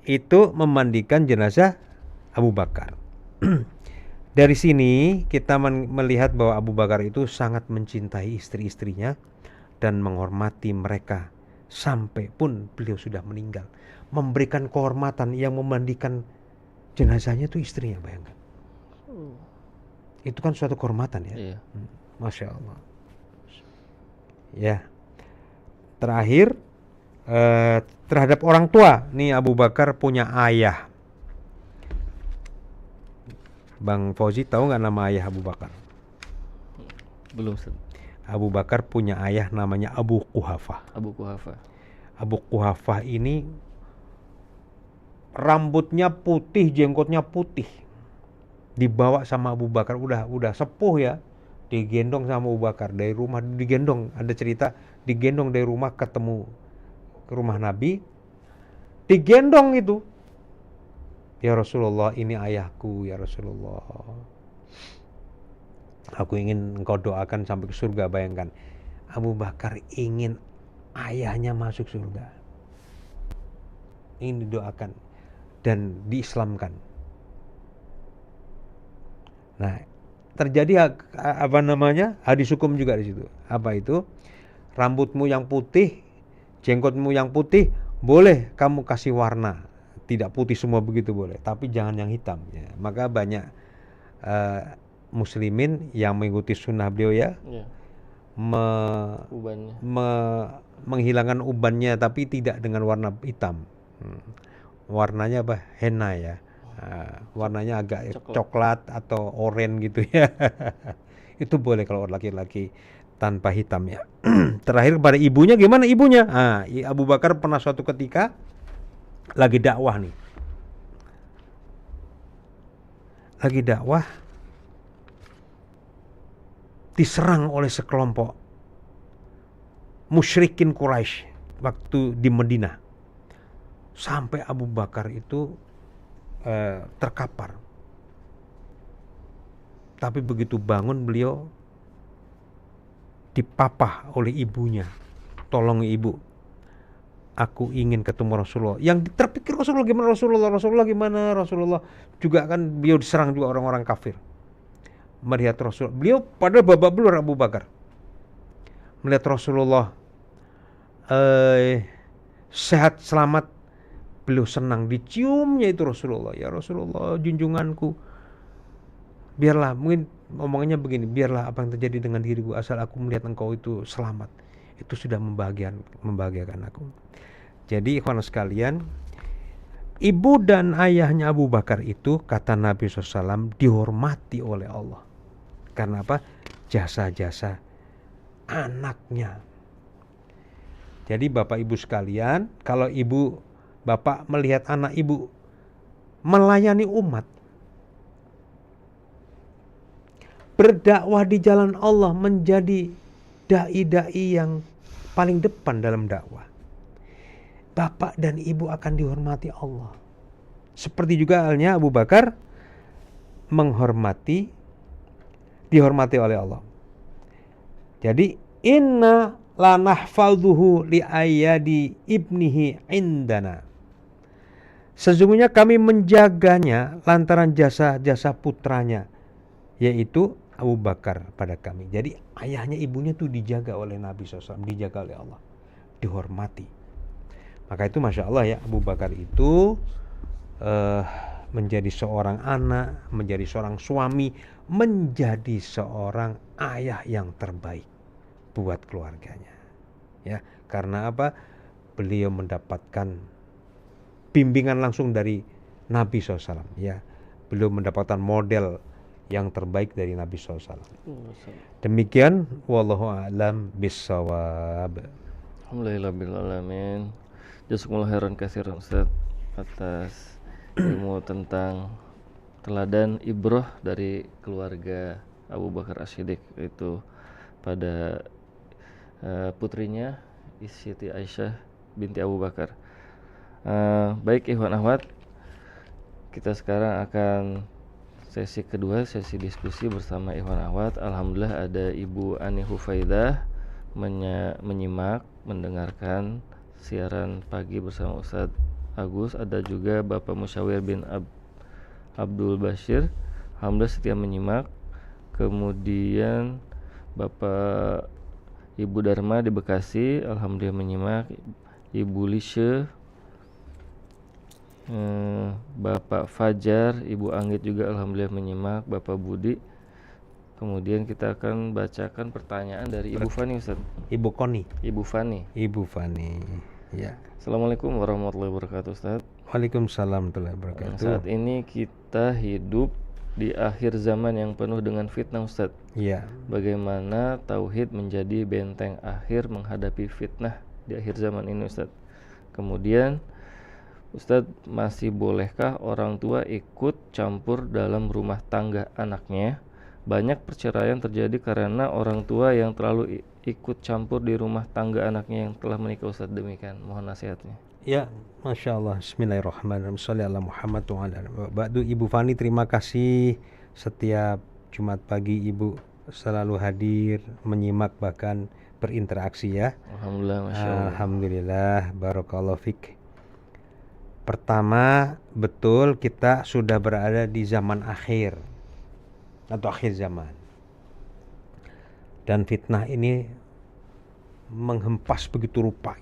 itu memandikan jenazah Abu Bakar. Dari sini kita melihat bahwa Abu Bakar itu sangat mencintai istri-istrinya dan menghormati mereka sampai pun beliau sudah meninggal. Memberikan kehormatan, yang memandikan jenazahnya itu istrinya, bayangkan. Itu kan suatu kehormatan ya. Iya. Masya Allah. Ya. Terakhir, terhadap orang tua. Nih Abu Bakar punya ayah. Bang Fauzi tahu nggak nama ayah Abu Bakar? Belum. Abu Bakar punya ayah namanya Abu Quhafah. Abu Quhafah ini rambutnya putih, jenggotnya putih. Dibawa sama Abu Bakar, udah sepuh ya. Digendong sama Abu Bakar dari rumah, digendong. Ada cerita digendong dari rumah ketemu ke rumah Nabi. Digendong itu. Ya Rasulullah, ini ayahku ya Rasulullah. Aku ingin engkau doakan sampai ke surga. Bayangkan, Abu Bakar ingin ayahnya masuk surga. Ingin didoakan dan diislamkan. Nah, terjadi hadis hukum juga di situ. Apa itu? Rambutmu yang putih, jenggotmu yang putih, boleh kamu kasih warna. Tidak putih semua begitu boleh, tapi jangan yang hitam ya. Maka banyak muslimin yang mengikuti sunnah beliau ya, menghilangkan ubannya tapi tidak dengan warna hitam. warnanya apa? Henna ya. Warnanya agak coklat atau oranye gitu ya. Itu boleh kalau laki-laki tanpa hitam ya. Terakhir kepada ibunya, gimana ibunya? Abu Bakar pernah suatu ketika lagi dakwah nih. Lagi dakwah diserang oleh sekelompok musyrikin Quraisy waktu di Madinah. Sampai Abu Bakar itu terkapar. Tapi begitu bangun beliau dipapah oleh ibunya. Tolong ibu, aku ingin ketemu Rasulullah. Yang terpikir Rasulullah gimana, Rasulullah gimana, Rasulullah juga kan beliau diserang juga orang-orang kafir. Melihat Rasulullah, beliau padahal babak belur Abu Bakar. Melihat Rasulullah sehat selamat, beliau senang, diciumnya itu Rasulullah. Ya Rasulullah, junjunganku, biarlah, mungkin omongannya begini, biarlah apa yang terjadi dengan diriku asal aku melihat engkau itu selamat, itu sudah membahagiakan aku. Jadi ikhwan sekalian, ibu dan ayahnya Abu Bakar itu kata Nabi SAW dihormati oleh Allah. Karena apa? Jasa-jasa anaknya. Jadi bapak ibu sekalian, kalau ibu bapak melihat anak ibu melayani umat, berdakwah di jalan Allah, menjadi dai-dai yang paling depan dalam dakwah, bapak dan ibu akan dihormati Allah. Seperti juga halnya Abu Bakar dihormati oleh Allah. Jadi inna la nahfadhuhu li ayadi ibnihi indana. Sesungguhnya kami menjaganya lantaran jasa-jasa putranya, yaitu Abu Bakar pada kami. Jadi ayahnya ibunya tuh dijaga oleh Nabi SAW, dijaga oleh Allah, dihormati. Maka itu Masya Allah ya, Abu Bakar itu menjadi seorang anak, menjadi seorang suami, menjadi seorang ayah yang terbaik buat keluarganya. Ya, karena apa? Beliau mendapatkan bimbingan langsung dari Nabi SAW. Ya, beliau mendapatkan model yang terbaik dari Nabi SAW. Demikian, wallahu a'lam bissawab. Alhamdulillahirabbil alamin. Jazakumullah khairan katsiran Ustaz atas ilmu tentang teladan ibrah dari keluarga Abu Bakar As-Siddiq, itu pada putrinya Siti Aisyah binti Abu Bakar. Baik ikhwan akhwat, kita sekarang akan sesi kedua, sesi diskusi bersama ikhwan akhwat. Alhamdulillah ada Ibu Ani Hufaidah menyimak, mendengarkan siaran pagi bersama Ustadz Agus. Ada juga Bapak Musyawir bin Abdul Bashir, alhamdulillah setia menyimak. Kemudian Bapak Ibu Dharma di Bekasi, alhamdulillah menyimak. Ibu Lishe, Bapak Fajar, Ibu Anggit juga alhamdulillah menyimak. Bapak Budi. Kemudian kita akan bacakan pertanyaan dari Ibu Fani, Ustaz. Ibu Koni. Ibu Fani. Ya. Assalamualaikum warahmatullahi wabarakatuh, Ustaz. Waalaikumsalam warahmatullahi wabarakatuh. Saat ini kita hidup di akhir zaman yang penuh dengan fitnah, Ustaz. Ya. Bagaimana tauhid menjadi benteng akhir menghadapi fitnah di akhir zaman ini, Ustaz? Kemudian Ustaz, masih bolehkah orang tua ikut campur dalam rumah tangga anaknya? Banyak perceraian terjadi karena orang tua yang terlalu ikut campur di rumah tangga anaknya yang telah menikah, Ustaz. Demikian, mohon nasihatnya. Ya, Masya Allah. Bismillahirrahmanirrahim. Shalli ala Muhammad wa ala ba'du. Ibu Fani, terima kasih. Setiap Jumat pagi Ibu selalu hadir, menyimak, bahkan berinteraksi ya. Alhamdulillah, Masya Allah. Alhamdulillah, barakallahu fik. Pertama, betul kita sudah berada di zaman akhir atau akhir zaman. Dan fitnah ini menghempas begitu rupa.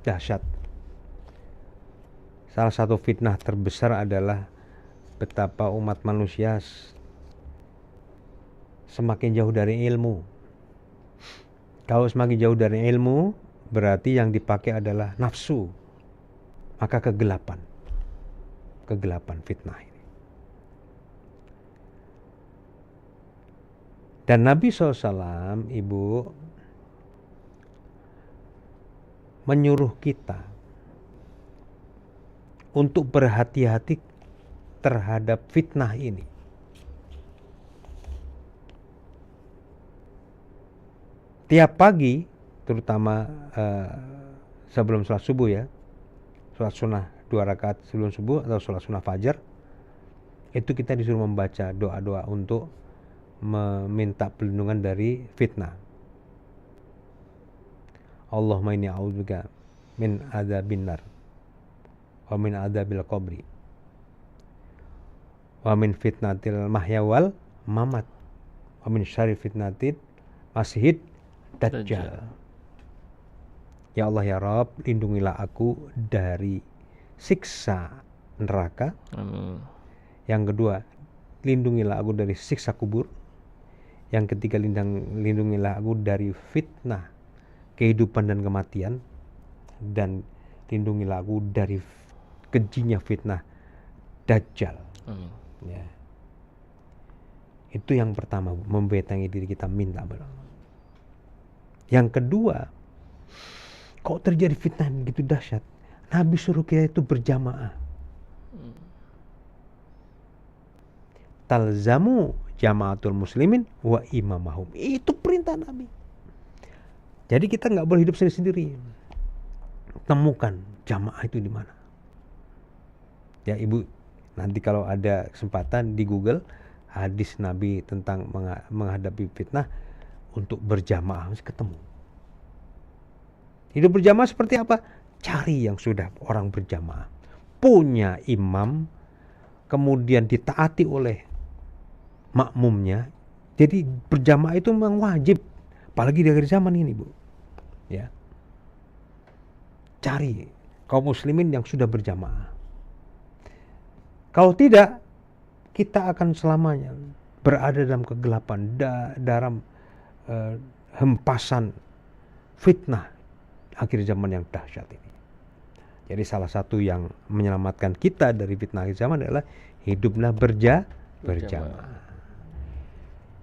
Dahsyat. Salah satu fitnah terbesar adalah betapa umat manusia semakin jauh dari ilmu. Kalau semakin jauh dari ilmu, berarti yang dipakai adalah nafsu. maka kegelapan fitnah ini. Dan Nabi SAW, Ibu, menyuruh kita untuk berhati-hati terhadap fitnah ini. Tiap pagi, terutama sebelum sholat subuh ya, sholat sunnah 2 rakaat sebelum subuh atau sholat sunnah fajar, itu kita disuruh membaca doa-doa untuk meminta perlindungan dari fitnah. Allahumma inni a'udzubika min adzabin nar wa min adzabil qabri wa min fitnatil mahya wal mamat wa min syarri fitnatil masihid dajjal. Ya Allah ya Rabb, lindungilah aku dari siksa neraka. Amin. Yang kedua, lindungilah aku dari siksa kubur. Yang ketiga, lindungilah aku dari fitnah kehidupan dan kematian. Dan lindungilah aku dari kejinya fitnah dajjal. Amin. Ya. Itu yang pertama, membentengi diri kita, minta berdoa. Yang kedua, kok terjadi fitnah yang begitu dahsyat, Nabi suruh kita itu berjamaah. Talzamu jamaatul muslimin wa imamahum. Itu perintah Nabi. Jadi kita nggak boleh hidup sendiri-sendiri. Temukan jamaah itu di mana. Ya Ibu, nanti kalau ada kesempatan di Google hadis Nabi tentang menghadapi fitnah untuk berjamaah, harus ketemu. Hidup berjamaah seperti apa? Cari yang sudah orang berjamaah, punya imam, kemudian ditaati oleh makmumnya. Jadi berjamaah itu memang wajib, apalagi di akhir zaman ini, Bu. Ya. Cari kaum muslimin yang sudah berjamaah. Kalau tidak, kita akan selamanya berada dalam kegelapan, dalam hempasan fitnah akhir zaman yang dahsyat ini. Jadi salah satu yang menyelamatkan kita dari fitnah akhir zaman adalah hiduplah berjamaah.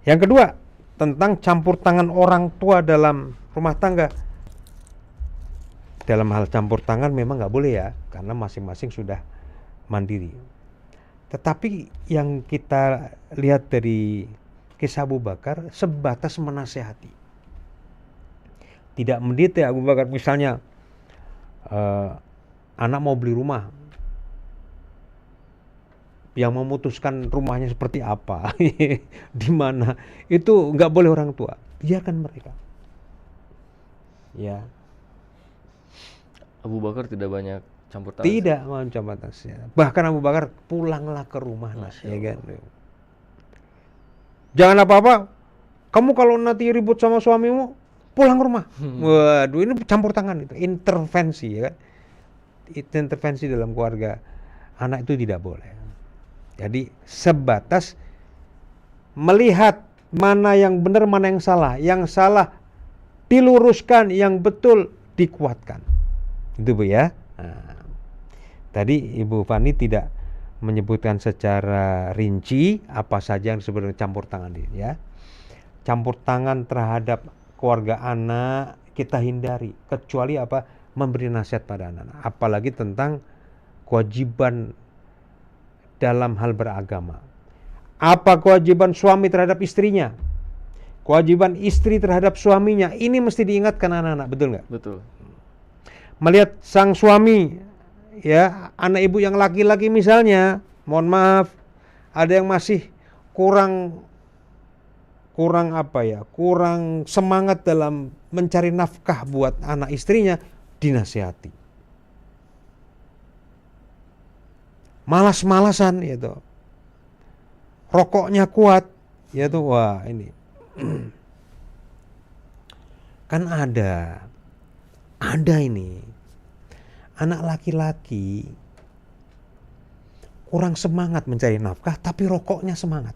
Yang kedua, tentang campur tangan orang tua dalam rumah tangga. Dalam hal campur tangan memang nggak boleh ya, karena masing-masing sudah mandiri. Tetapi yang kita lihat dari kisah Abu Bakar sebatas menasehati. Tidak mendetail. Abu Bakar misalnya anak mau beli rumah, yang memutuskan rumahnya seperti apa, di mana, itu nggak boleh orang tua, biarkan mereka. Ya. Abu Bakar tidak banyak campur tangan. Tidak mau campur tangan. Bahkan Abu Bakar, pulanglah ke rumah, ya kan. Jangan apa-apa, kamu kalau nanti ribut sama suamimu, pulang ke rumah. Waduh, ini campur tangan, itu intervensi, ya kan. Itu intervensi dalam keluarga anak itu tidak boleh. Jadi sebatas melihat mana yang benar, mana yang salah diluruskan, yang betul dikuatkan. Itu Bu ya. Nah, tadi Ibu Fani tidak menyebutkan secara rinci apa saja yang disebut campur tangan ini ya. Campur tangan terhadap keluarga anak kita hindari, kecuali apa? Memberi nasihat pada anak-anak, apalagi tentang kewajiban dalam hal beragama. Apa kewajiban suami terhadap istrinya? Kewajiban istri terhadap suaminya. Ini mesti diingatkan anak-anak, betul nggak? Betul. Melihat sang suami, ya, anak ibu yang laki-laki misalnya, mohon maaf, ada yang masih kurang apa ya? Kurang semangat dalam mencari nafkah buat anak istrinya, dinasihati. Malas-malasan gitu. Rokoknya kuat, ya tuh, wah ini. Kan ada ini. Anak laki-laki kurang semangat mencari nafkah, tapi rokoknya semangat.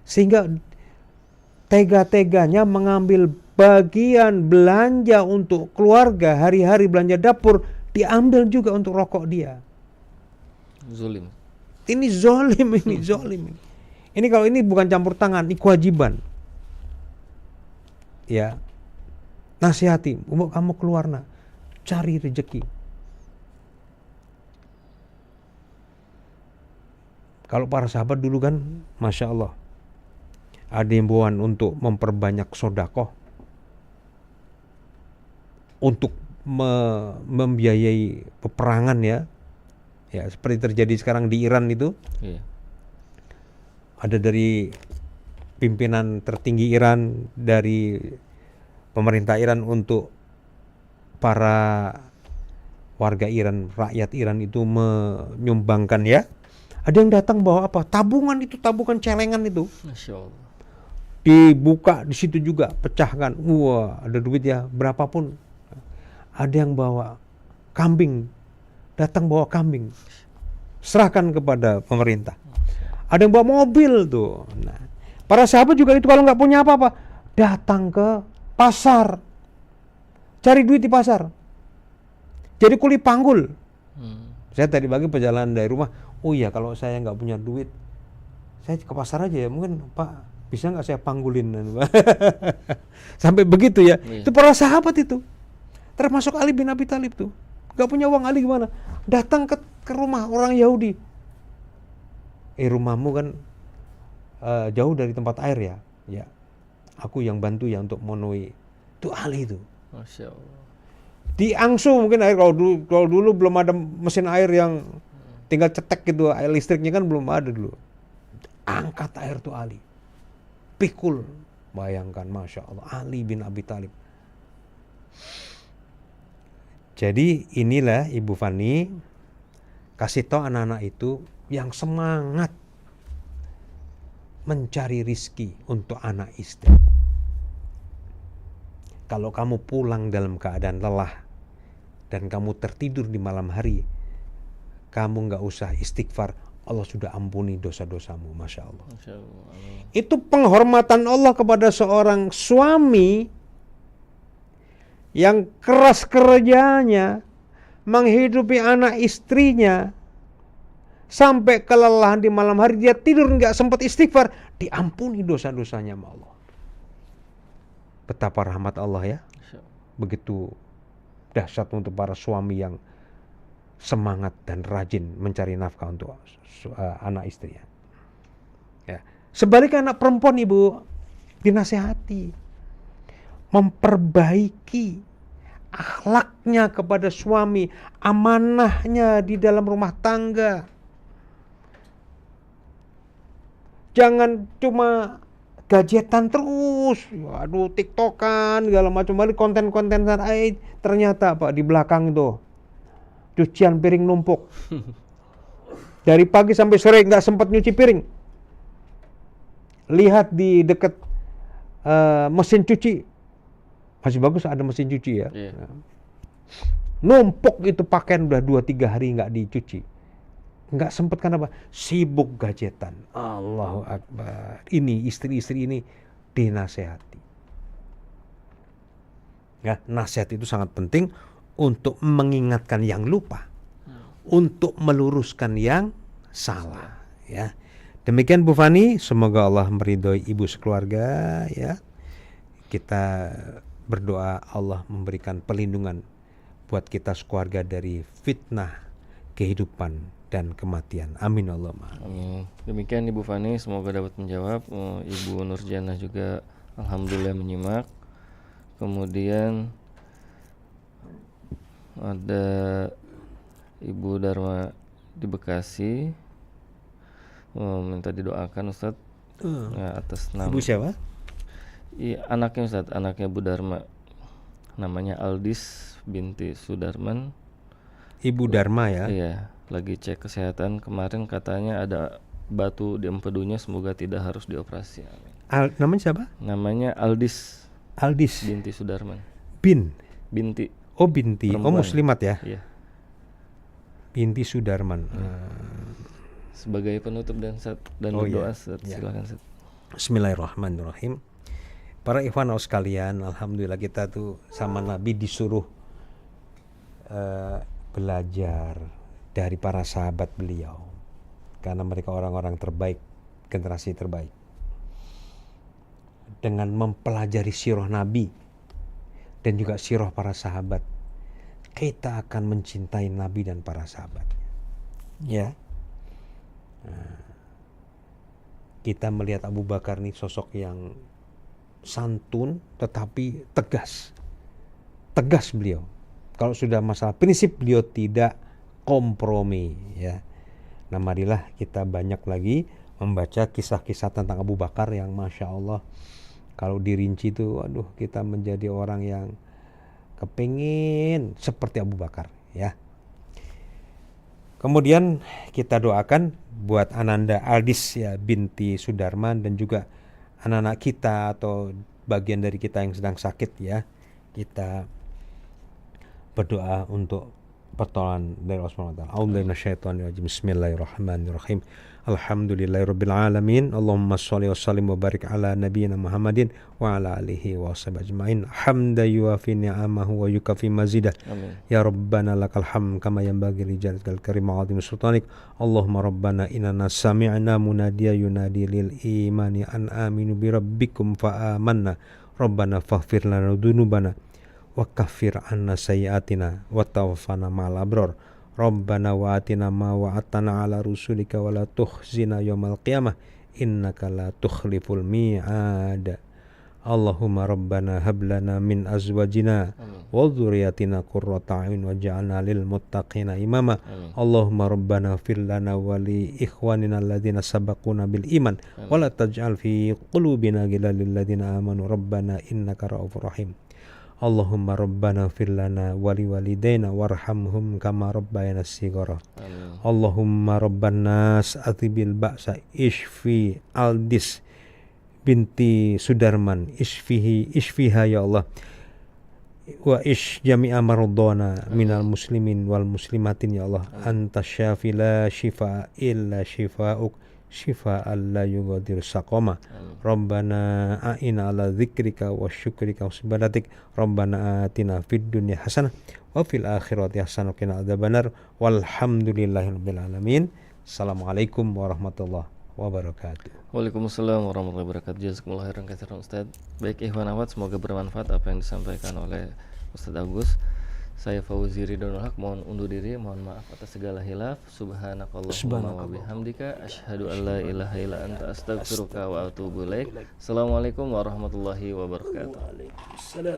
Sehingga tega-teganya mengambil bagian belanja untuk keluarga, hari-hari belanja dapur, diambil juga untuk rokok dia. Zulim. Ini zolim ini, zolim ini. Ini kalau ini bukan campur tangan, ini kewajiban. Ya, nasihati, kamu keluar nak, cari rezeki. Kalau para sahabat dulu kan, Masya Allah, ada himbauan untuk memperbanyak sodakoh, untuk membiayai peperangan ya. Ya, seperti terjadi sekarang di Iran itu. Iya. Ada dari pimpinan tertinggi Iran, dari pemerintah Iran untuk para warga Iran, rakyat Iran itu menyumbangkan ya. Ada yang datang bawa apa? Tabungan itu, tabungan celengan itu. Masya Allah. Dibuka di situ juga, pecahkan. Wah, ada duit ya, berapapun. Ada yang bawa kambing, datang bawa kambing, serahkan kepada pemerintah. Ada yang bawa mobil tuh. Nah, para sahabat juga itu kalau nggak punya apa-apa, datang ke pasar, cari duit di pasar, jadi kuli panggul. Saya tadi pagi perjalanan dari rumah, oh iya kalau saya nggak punya duit, saya ke pasar aja ya, mungkin Pak bisa nggak saya panggulin. Sampai begitu ya. Itu para sahabat itu, termasuk Ali bin Abi Thalib tuh. Gak punya uang, Ali gimana? Datang ke rumah orang Yahudi. Rumahmu kan jauh dari tempat air ya. Ya, aku yang bantu ya untuk memenuhi. Itu Ali itu. Masya Allah. Diangsu mungkin air, kalau dulu belum ada mesin air yang tinggal cetek gitu, air listriknya kan belum ada dulu. Angkat air tuh Ali, pikul. Bayangkan, Masya Allah, Ali bin Abi Thalib. Jadi inilah Ibu Fani, kasih tahu anak-anak itu yang semangat mencari rizki untuk anak istri. Kalau kamu pulang dalam keadaan lelah dan kamu tertidur di malam hari, kamu nggak usah istighfar, Allah sudah ampuni dosa-dosamu. Masya Allah. Masya Allah. Itu penghormatan Allah kepada seorang suami yang keras kerjanya menghidupi anak istrinya sampai kelelahan di malam hari, dia tidur nggak sempat istighfar, diampuni dosa-dosanya sama Allah. Betapa rahmat Allah ya. Begitu dahsyat untuk para suami yang semangat dan rajin mencari nafkah untuk anak istrinya. Ya. Sebaliknya anak perempuan, Ibu, dinasehati, memperbaiki akhlaknya kepada suami, amanahnya di dalam rumah tangga. Jangan cuma gadgetan terus, aduh tiktokan segala macam, balik konten-konten ternyata apa di belakang itu cucian piring numpuk. Dari pagi sampai sore nggak sempat nyuci piring. Lihat di dekat mesin cuci, masih bagus ada mesin cuci ya. Yeah. Numpuk itu pakaian udah 2-3 hari nggak dicuci. Nggak sempet, kenapa? Sibuk gadgetan. Allahu Akbar. Ini istri-istri ini dinasehati. Ya, nasihat itu sangat penting untuk mengingatkan yang lupa, untuk meluruskan yang salah. Ya, demikian Bu Fani. Semoga Allah meridhoi ibu sekeluarga. Ya, kita berdoa Allah memberikan perlindungan buat kita sekeluarga dari fitnah kehidupan dan kematian. Amin Allahumma. Amin. Demikian Ibu Fani, semoga dapat menjawab. Ibu Nurjana juga alhamdulillah menyimak. Kemudian ada Ibu Dharma di Bekasi minta didoakan Ustadz atas nama Ibu siapa? Anaknya Ustadz, anaknya Bu Dharma, namanya Aldis binti Sudarman. Ibu Dharma ya? Iya, lagi cek kesehatan kemarin, katanya ada batu di empedunya, semoga tidak harus dioperasi. Amin. Namanya siapa? Namanya Aldis binti Sudarman. Binti. Oh binti. Perempuan. Oh muslimat ya? Iya. Binti Sudarman. Sebagai penutup dan berdoa, silakan Ustaz. Bismillahirrahmanirrahim. Para ikhwan sekalian, alhamdulillah kita tuh sama Nabi disuruh belajar dari para sahabat beliau, karena mereka orang-orang terbaik, generasi terbaik. Dengan mempelajari sirah Nabi dan juga sirah para sahabat, kita akan mencintai Nabi dan para sahabat. Ya, kita melihat Abu Bakar ini sosok yang santun tetapi tegas beliau. Kalau sudah masalah prinsip, beliau tidak kompromi, ya. Nah, marilah kita banyak lagi membaca kisah-kisah tentang Abu Bakar yang Masya Allah, kalau dirinci itu, waduh, kita menjadi orang yang kepingin seperti Abu Bakar, ya. Kemudian kita doakan buat Ananda Aldis, ya, binti Sudarman, dan juga anak-anak kita atau bagian dari kita yang sedang sakit, ya. Kita berdoa untuk pertolongan dari Allah Subhanahu wa taala. A'udzu minasyaitonir rajim. Bismillahirrahmanirrahim. Alhamdulillahirabbil alamin. Allahumma shalli wa sallim wa barik ala nabiyyina Muhammadin wa ala alihi wa sahbihi ajmain. Hamdan yuwafi ni'amahu wa yukafi mazidah. Amin. Ya Rabbana lakal hamd kama yanbaghi li jalal karim wa 'azimi sultanik. Allahumma Rabbana inna sami'na munadiya yunadi lil imani an aminu bi rabbikum fa amanna. Rabbana faghfir lana dzunubana wa kaffir anna sayyi'atina wa tawaffana ma'al abrar. Rabbana wa atina ma wa'atana ala rusulika wa la tukhzina yaumal qiyamah innaka la tukhliful mi'ad. Allahumma rabbana hab lana min azwajina wa dhurriyyatina qurrata a'yun waj'alna lil muttaqina imama. Allahumma rabbana fir lana wa li ikhwanina alladhina sabaquna bil iman wa la taj'al fi qulubina ghillan lil ladzina amanu rabbana innaka ra'ufur rahim. Allahumma rabbana fir lana wa li walidaina warhamhum kama rabbayana shighara. Allahumma rabban nas atibil ba'sa ishfi Aldis binti Sudarman ishfiha ya Allah, wa ish jami'a mardana minal muslimin wal muslimatin ya Allah. Anta syafi la shifa illa shifa'uk shifa'an la yughadiru saqama. Rabbana a'ina ala dzikrika wa syukrika wa ibadatik. Rabbana atina fid dunya hasanah wa fil akhirati hasanah wa qina adzabannar. Walhamdulillahirabbil alamin. Assalamualaikum warahmatullahi wabarakatuh. Waalaikumsalam warahmatullahi wabarakatuh. Jazakumullah khairan katsiran Ustaz. Baik ikhwan akhwat, semoga bermanfaat apa yang disampaikan oleh Ustaz Agus. Saya Fauzi Ridwanul Haq, mohon undur diri, mohon maaf atas segala hilaf. Subhanakallahumma wa bihamdika asyhadu an la ilaha illa anta astaghfiruka wa atubu ilaik. Assalamualaikum warahmatullahi wabarakatuh.